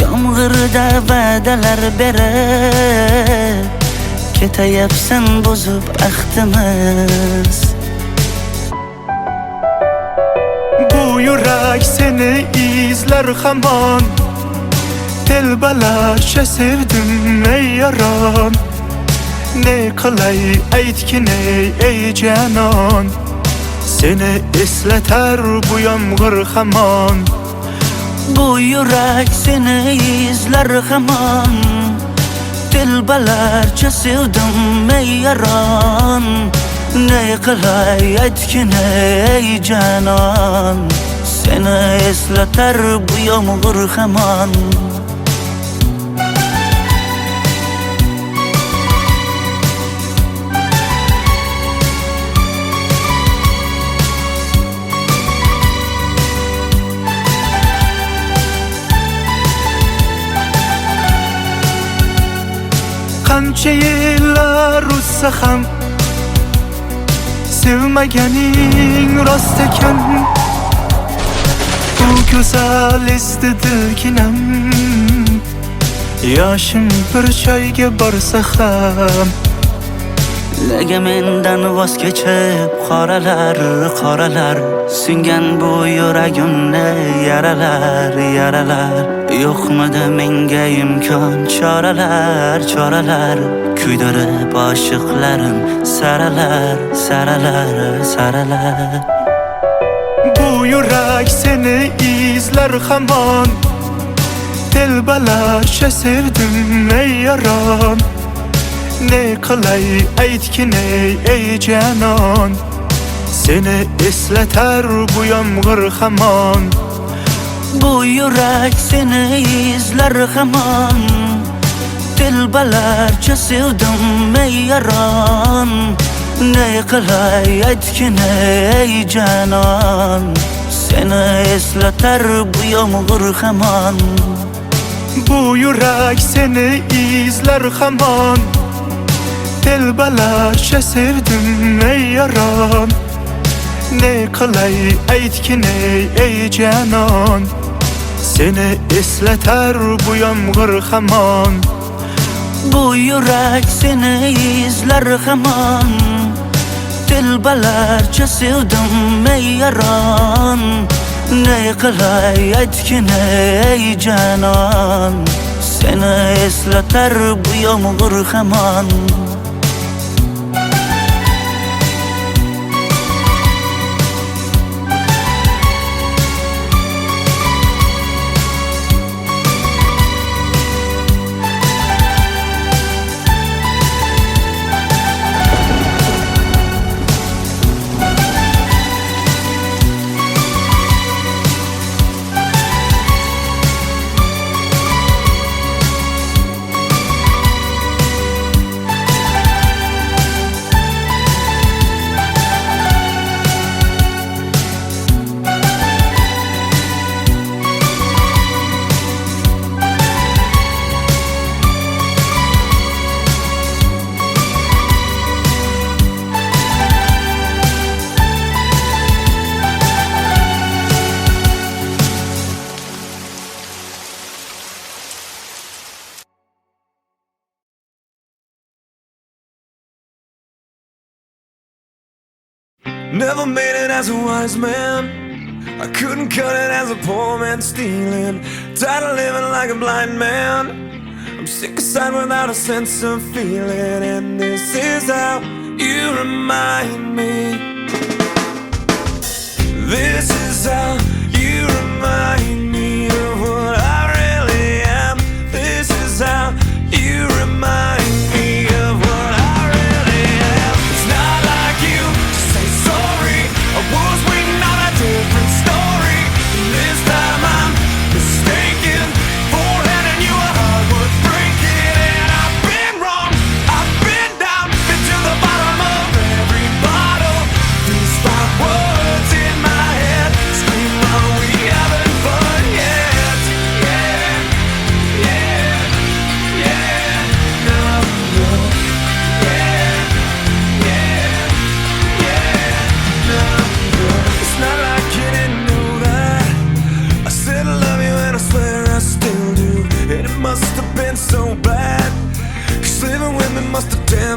Yomg'irda va'dalar berib ketayapsan buzib ahdimiz. Bu yurak seni izlar hamon, telbalarcha sevdim ey yaron. Ne qilay aytgin ey janon, seni eslatar bu yomg'ir hamon. Bu yurak seni izlar hamon, telbalarcha sevdim ey yaron. Ne qilay aytgin ey janon, seni eslatar bu yomg'ir hamon. Qancha yillar o'tsa ham sevmaganing rost ekan. Bu go'zal esdidiginam, yoshim bir joyga borsa ham. Nega mendan voz kechib qoralar, qoralar singan bu yuragimni yaralar, yaralar. Yo'qmidi menga imkon choralar, choralar kuydirib oshiqlarim saralar, saralar, saralar. Bu yurak seni izlar hamon, telbalarcha sevdim ey yaron. Ne qilay aytgin ey janon, seni eslatar bu yomg'ir hamon. Bu yurak seni izlar hamon, telbalarcha sevdim ey yaron. Ne qilay aytgin ey janon, seni eslatar bu yomg'ir hamon. Bu yurak seni izlar hamon, telbalarcha sevdim ey yaron. Ne qilay aytgin ey janon, seni eslatar bu yomg'ir hamon. Bu yurak seni izlar hamon, telbalarcha sevdim ey yaron. Ne qilay aytgin ey janon, seni eslatar bu yomg'ir hamon. Never made it as a wise man, I couldn't cut it as a poor man stealing. Tired of living like a blind man, I'm sick aside without a sense of feeling. And this is how you remind me, this is how you remind me of what I really am. This is how you remind me of what I really am. It's not like you to say sorry, I was waiting on a different story. And this time I'm mistaken for handing you a heart worth breaking. And I've been wrong,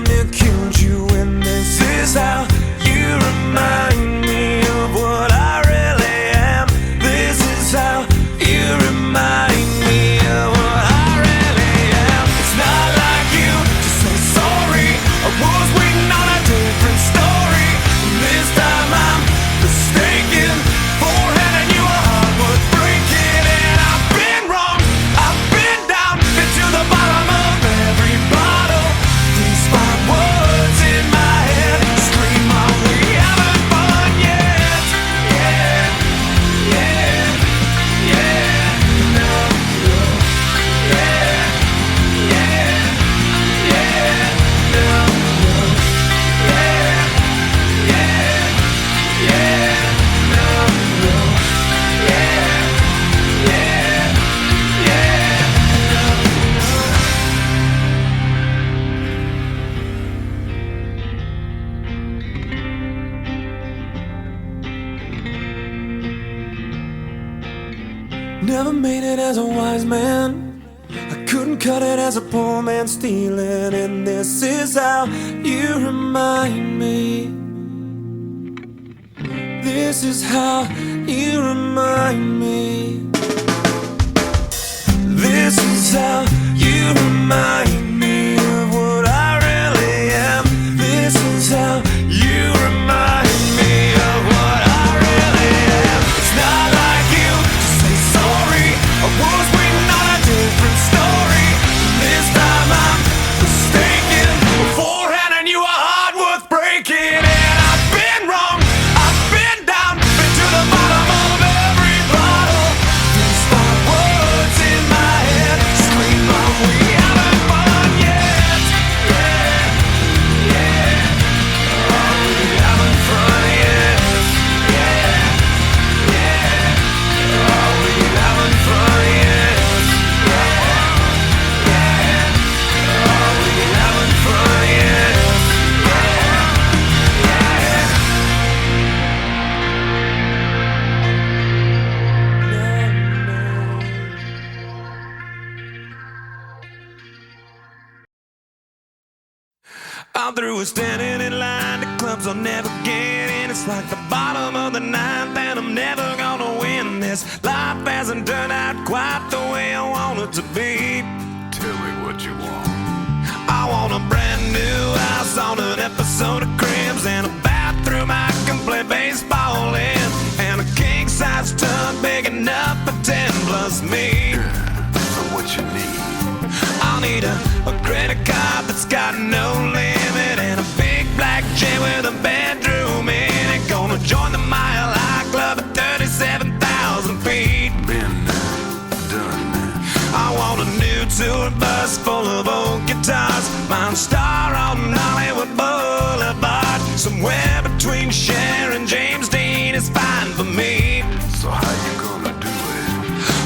near killed you, and this is how you remind me of what I really am. This is how you remind me of what I really am. It's not like you to say sorry. I was waiting on a different story. This time I'm mistaken for handing you a heart worth breaking. And I've been wrong, I've been down, been to the bottom of every bottle. These five words in my head scream out, we haven't fun yet. Yeah, yeah, yeah, no, no, yeah, yeah, yeah, no, no, yeah, yeah, yeah, no, no, yeah, yeah, yeah, no, no. Never made it as a wise man. I couldn't cut it as a poor man stealing. And this is how you remind me. This is how you remind me. This is how you remind me of what I really am. This is how you remind me of what I really am. It's not like you to say sorry. I was waiting on a different story. This time I'm mistaken for handing you a heart worth breaking. And I've been wrong, I've been down, been to the bottom of every bottle. These five words in my head scream out, we haven't fun yet. Yeah, yeah, oh, we haven't fun yet. Yeah, yeah, oh, we haven't fun yet. Yeah, yeah, oh, we haven't fun yet. I'm through with standing in line to clubs I'll never get in. It's like the bottom of the ninth and I'm never gonna win this. Life hasn't turned out quite the way I want it to be. Tell me what you want. I want a brand new house on an episode of Cribs, and a bathroom I can play baseball in, and a king-size tub big enough for 10 plus me. So what you need? I'll need a credit card that's got no limit, and a big black jet with a bedroom in it. Gonna join the Mile High Club at 37,000 feet. Been done. I want a new tour bus full of old guitars, Mine Star on Hollywood Boulevard. Somewhere between Cher and James Dean is fine for me. So how you gonna do it?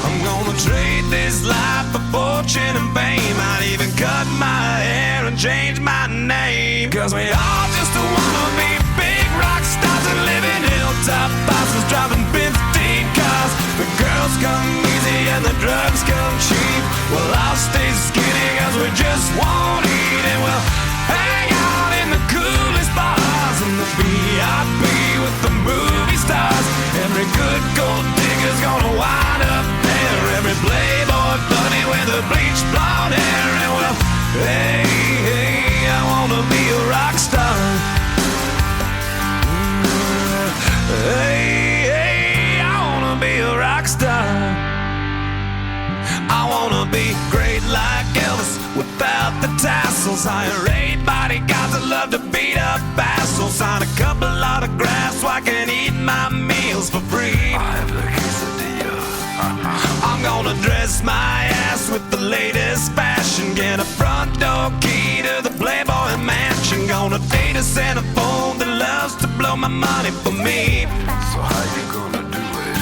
I'm gonna trade this life for fortune and fame. I'd even cut my hair and change my name. Cause we all just wanna be big rock stars and live in hilltop houses, driving 15 cars. The girls come easy and the drugs come cheap. Well, I'll stay skinny cause we just won't eat, and we'll hang out in the coolest bars and the VIP with the movie stars. Every good gold digger's gonna wind up there. Every playboy bunny with the bleached blonde hair. And well, hey, hey, I wanna be a rock star. Hey, hey, I wanna be a rock star. I wanna be great like Elvis without the tassels. Hire 8 bodyguards that love to beat up assholes. Sign a couple autographs so I can eat my meals for free. I have the quesadilla. I'm gonna dress my ass with the latest fashion. Get a front door key to the Playboy Mansion. Gonna date a centerfold that loves to blow my money for me. So how you gonna do it?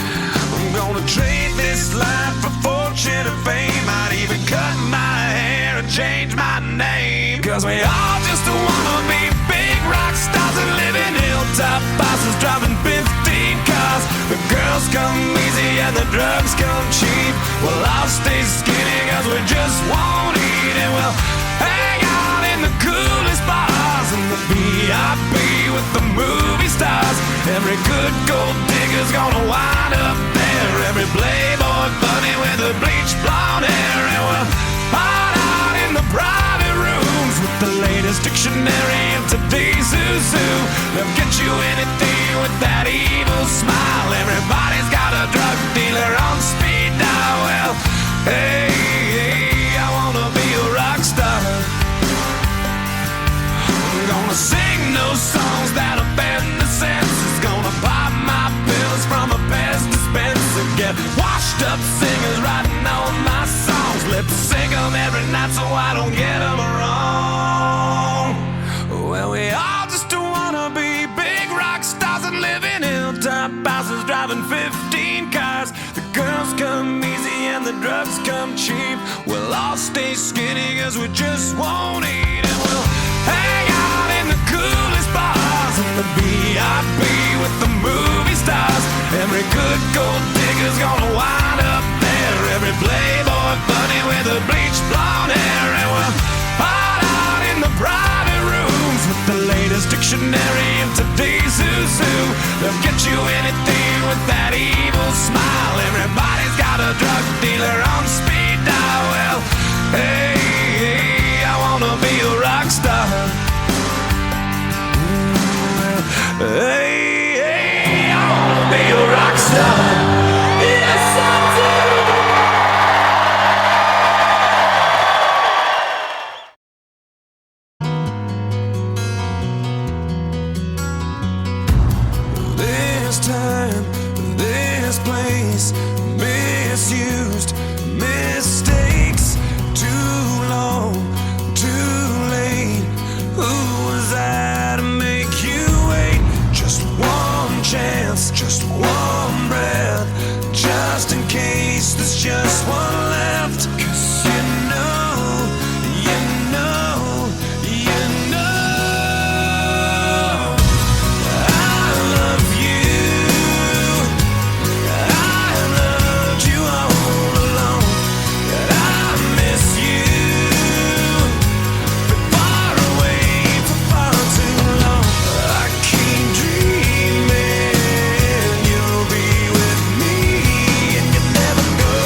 I'm gonna trade this life for fortune and fame. I'd even cut my hair and change my name. Cause we all just wanna be big rock stars and live in hilltop houses, driving 15 cars. The girls come easy and the drugs come cheap. Well, I'll stay skinny cause we just won't eat, and we'll hang out in the coolest bars stars. Every good gold digger's gonna wind up there. Every playboy bunny with a bleached blonde hair. And we'll hide out in the private rooms with the latest dictionary of today's zoo. They'll get you anything with that evil smile. Everybody's got a drug dealer on speed dial. Well, hey, I wanna be a rock star. I'm gonna sing those songs that offend the senses. Gonna pop my pills from a Pez dispenser. Get washed up singers writing all my songs. Lip sync them every night so I don't get them wrong. Well, we all just wanna be big rock stars and live in hilltop houses, driving 15 cars. The girls come easy and the drugs come cheap. We'll all stay skinny cause we just won't eat. And we'll hang out in the coolest bars in the VIP with the movie stars. Every good gold digger's gonna wind up there. Every playboy bunny with a bleached blonde hair. And we'll hide out in the private rooms with the latest dictionary of today's zoo. They'll get you anything with that evil smile. Everybody's got a drug dealer on speed dial. Well, hey, I wanna be a rock star. Hey, I wanna be a rock star. Yes, I do. This time, this place, misused, mistakes, too long, too late. Who was I to make you wait? Just one chance, just one breath, just in case there's just one left. 'Cause you know, you know, you know I love you. I loved you all along. I miss you. Been far away for far too long. I keep dreaming you'll be with me, and you never go.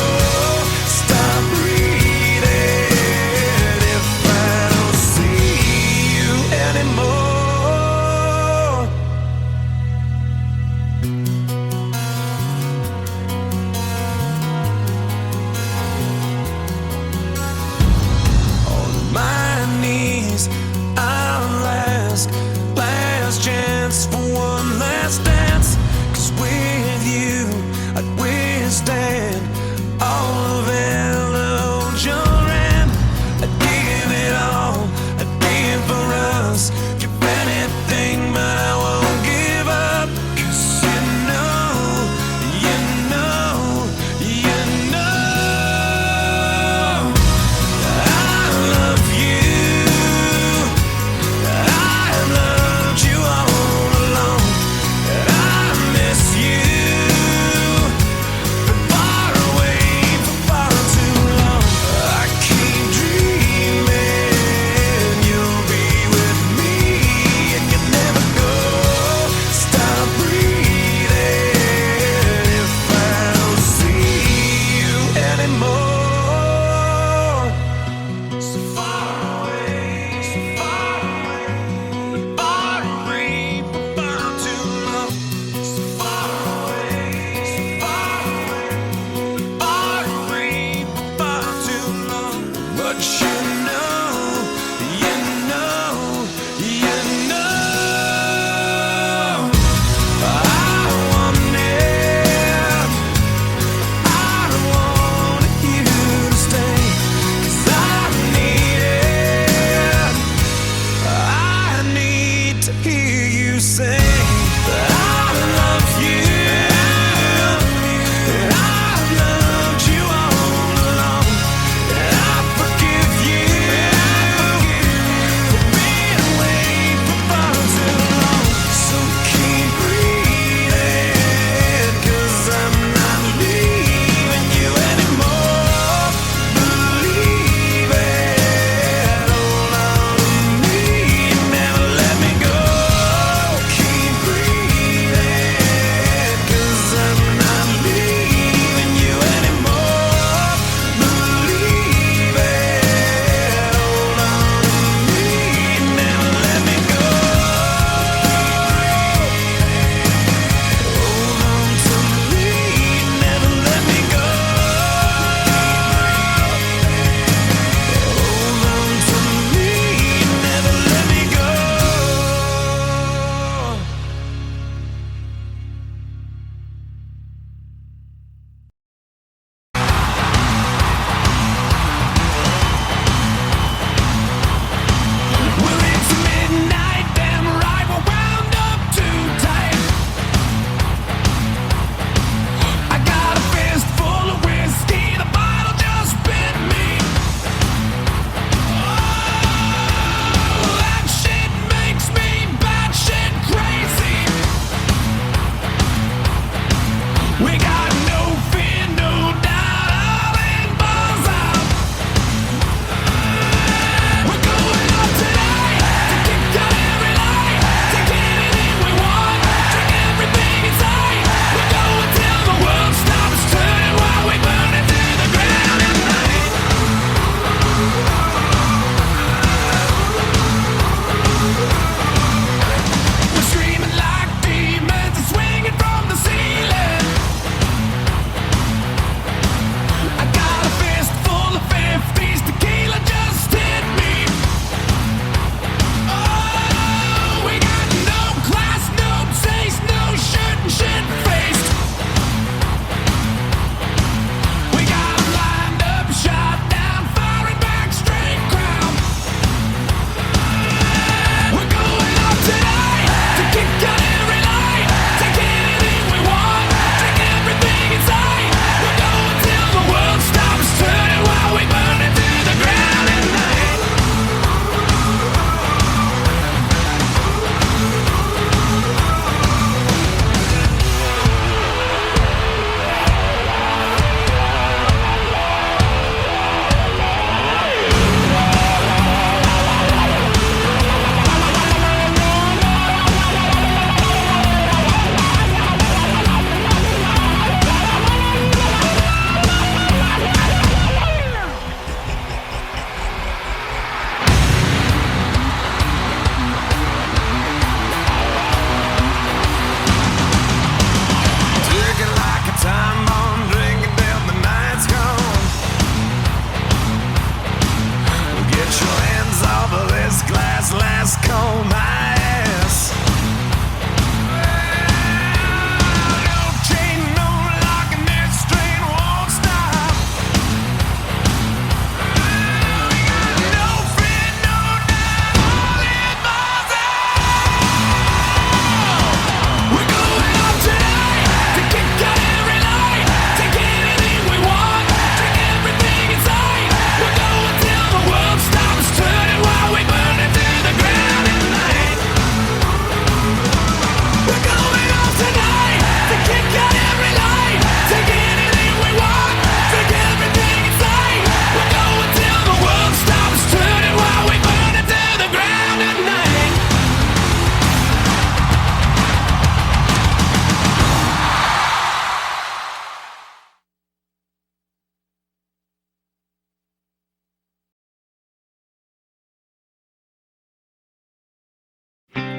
Stop breathing if I don't see you anymore. On my knees, I'll ask, last chance for one last dance. 'Cause with you, I'd withstand all of Eljoran. I'd give it all, I'd give for us. Give anything, but I won't give up. 'Cause you know, you know, you know I love you. I loved you all along. And I miss you. Been far away for far too long. I keep dreaming you'll be with me, and you never go. Stop breathing if I don't see you anymore. So far away, so far away, far away for far too long. So far away, so far away, far away for far too long. But you know, you know, you know I want it. I want you to stay. 'Cause I need it. I need to hear you say I love you. And I've loved you all along. And I forgive you for being away for far too long. So keep breathing, 'cause I'm not leaving you anymore. Believe it, hold on to me, never let me go. Keep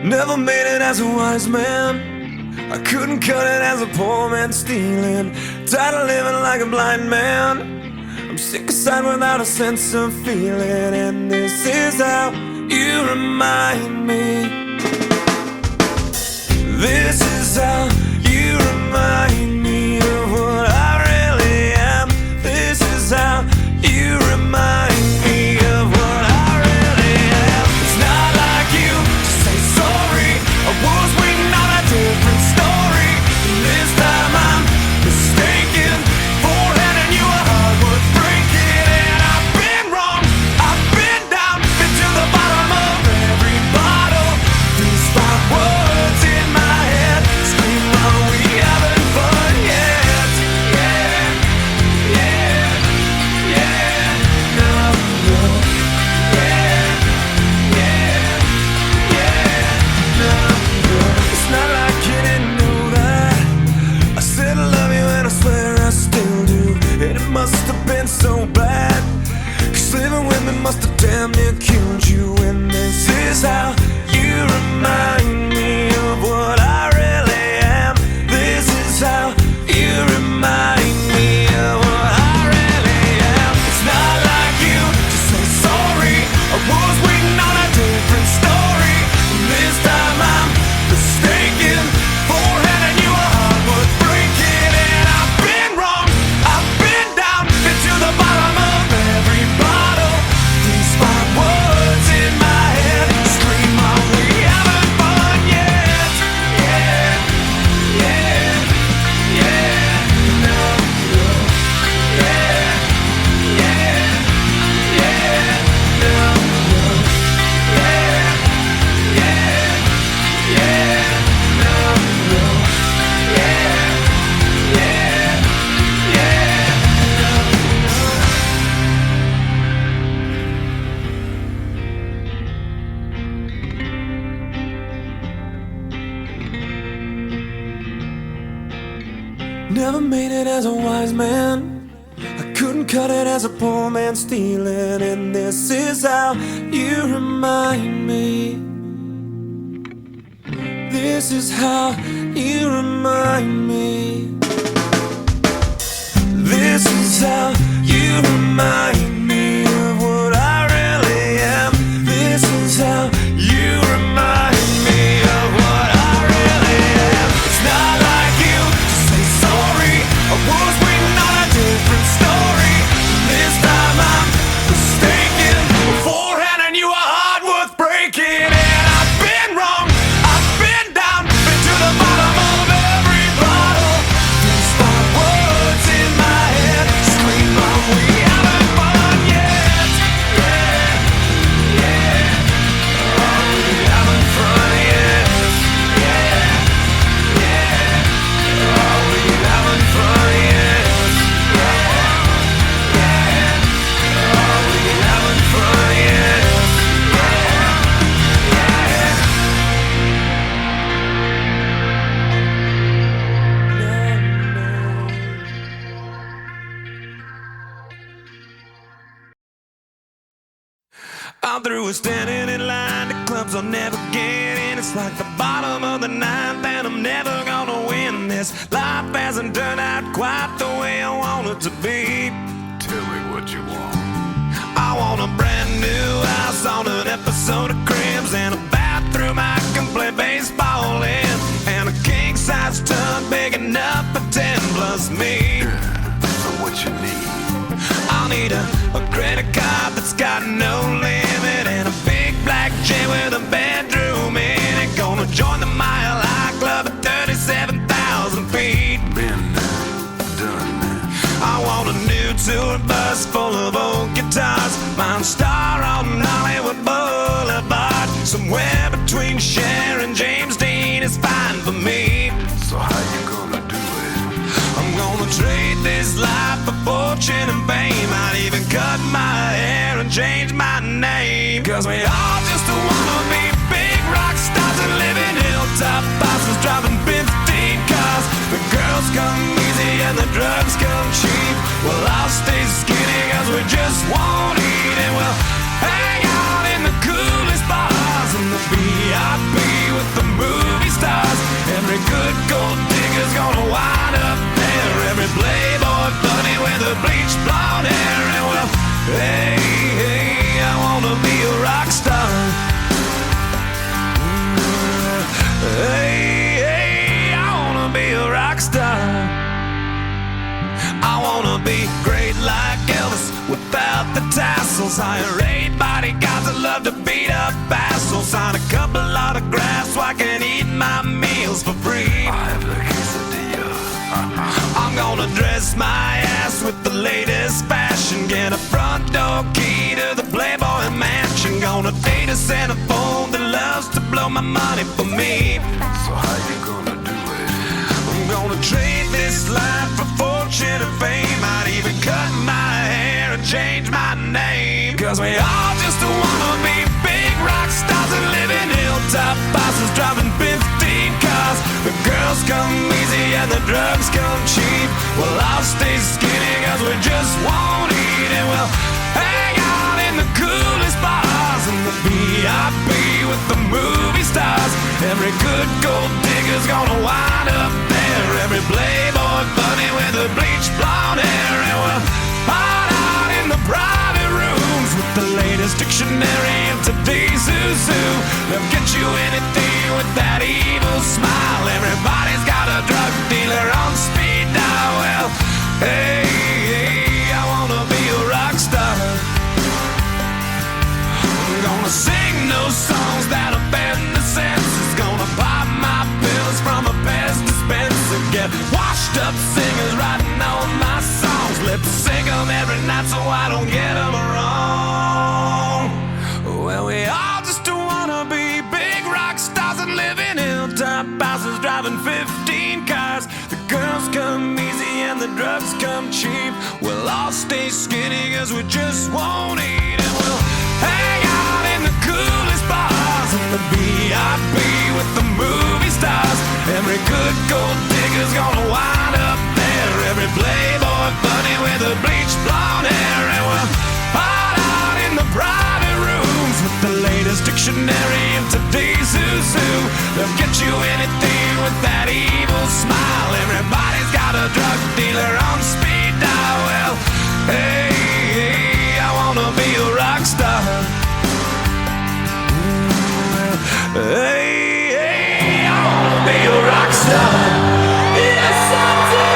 Never made it as a wise man. I couldn't cut it as a poor man stealing. Tired of living like a blind man. I'm sick aside without a sense of feeling. And this is how you remind me. This is how you remind me of what I really am. This is how you remind me of what I really am. It's not like you to say sorry. I was waiting on a different story. And this time I'm mistaken for handing you a heart worth breaking. And I've been wrong, I've been down, been to the bottom of every bottle. These 5 words in my head scream, are we having fun yet? Yeah, yeah, yeah, no, no. Yeah, yeah, yeah, no, no. It's not like you didn't know that I said I love you and I swear I still do. And it must have been so bad, 'cause living with me must have damn near killed you. And this is how you remind me of what I really am. This is how you remind me of what I really am. It's not like you to say sorry. I was waiting on a different story. And this time I'm mistaken for handing you a heart worth breaking. And I've been wrong, I've been down, been to the bottom of every bottle. These 5 words in my head scream, are we having fun yet? Yeah, yeah, yeah, no, no. Yeah, yeah, yeah, no, no. Yeah, yeah, yeah, no, no. Yeah, yeah, yeah, no, no. Never made it as a wise man. I couldn't cut it as a poor man stealing. And this is how you remind me. This is how you remind me. This is how you remind me of what I really am. This is how you remind me of what I really am. It's not like you to say sorry. I was waiting on a different story. This time I'm mistaken for handing you a heart worth breaking. And I've been wrong, I've been down, been to the bottom of every bottle. These 5 words in my head scream, are we having fun yet? Yeah, yeah. Are we having fun yet? Yeah, yeah. Are we having fun yet? Yeah, yeah. Are we having fun yet? I'm through with standing in line to clubs I'll never get in. It's like the bottom of the ninth and I'm never gonna win this. Life hasn't turned out quite the way I want it to be. Tell me what you want. I want a brand new house on an episode of Cribs and a bathroom I can play baseball in, and a king-size tub big enough for 10 plus me. So what you need? I'll need a credit card that's got no limit, and a big black jet with a bedroom in it. Gonna join the Mile High Club at 37,000 feet. Been done. I want a new tour bus full of old guitars, mine star on Hollywood Boulevard. Somewhere between Cher and James Dean is fine for me. So how you gonna do it? I'm gonna trade this life for fortune and fame. I'd even cut my hair and change my name, 'cause we all just wanna be big rock stars and live in hilltop houses driving 15 cars. The girls come easy and the drugs come cheap. Well, I'll stay skinny 'cause we just won't eat, and we'll hang out in the coolest bars in the VIP castles. Hire 8 bodyguards that love to beat up assholes. Sign a couple autographs so I can eat my meals for free. I'm gonna dress my ass with the latest fashion. Get a front door key to the Playboy Mansion. Gonna date a centerfold that loves to blow my money for me. So how you gonna do it? I'm gonna trade this life for fortune and fame. I'd even cut my hair and change my name. Cause we all just wanna be big rock stars and live in hilltop bosses, driving 15 cars. The girls come easy and the drugs come cheap. Well, I'll stay skinny cause we just won't eat. And we'll hang out in the coolest bars in the VIP with the movie stars. Every good gold digger's gonna wind up there. Every playboy bunny with the bleached blonde hair. And we'll hide out in the private rooms with the latest dictionary of today's zoo. They'll get you anything with that evil smile. Everybody's got a drug dealer on speed dial. Well, hey, hey, I wanna be a rock star. I'm gonna sing those songs that offend the senses. Gonna pop my pills from a Pez dispenser. Get washed up singers writing all my songs. Lip sync them every night so I don't get them wrong. Well, we all just wanna be big rock stars and live in hilltop houses, driving 15 cars. The girls come easy and the drugs come cheap. We'll all stay skinny cause we just won't eat. And we'll hang out in the coolest bars in the VIP with the movie stars. Every good gold digger's gonna wind up there. Every playboy bunny with the bleached blonde hair. And we'll hide out in the private rooms with the latest dictionary of today's zoo. They'll get you anything with that evil smile. Everybody's got a drug dealer on speed dial. Well, hey, hey, I wanna be a rock star. Hey, hey, I wanna be a rock star. Yes, I do.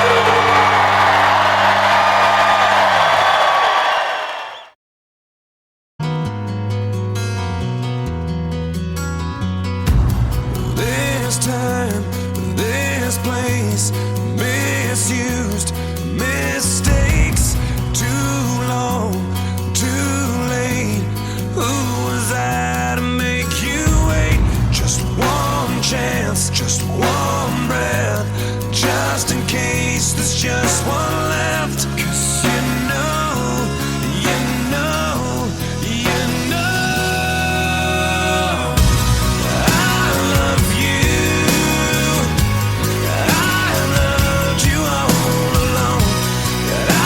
This time, this place, misused, mistakes, too long, too late. Who was I to make you wait? Just one chance, just one breath, just in case there's just one left. 'Cause you know, you know, you know I love you. I loved you all along. I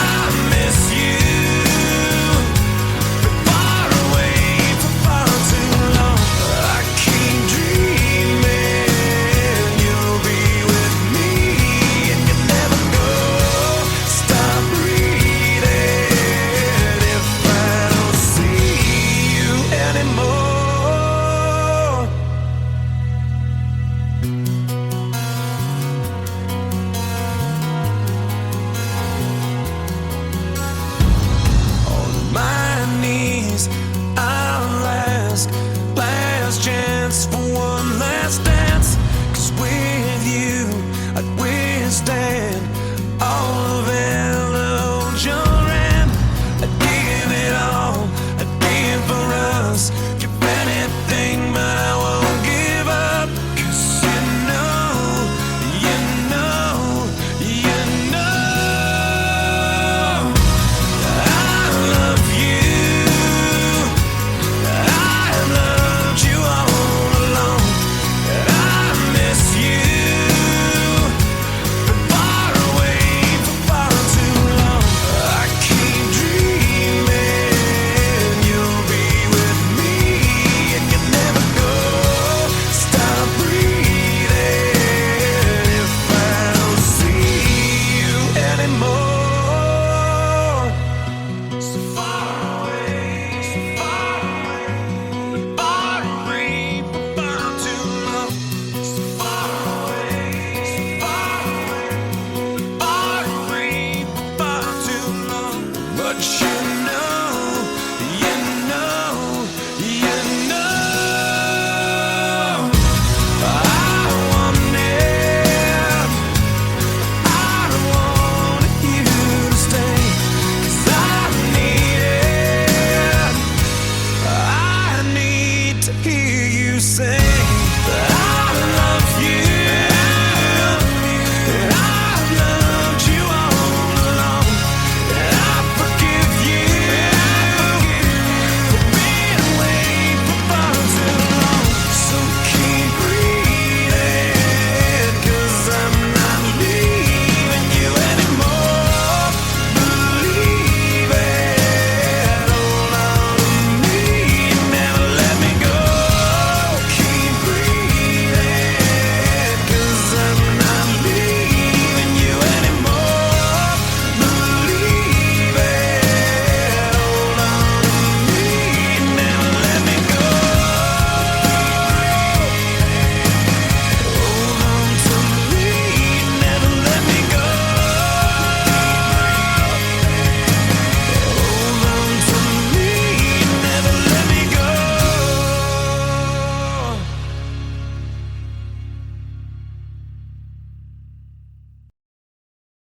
I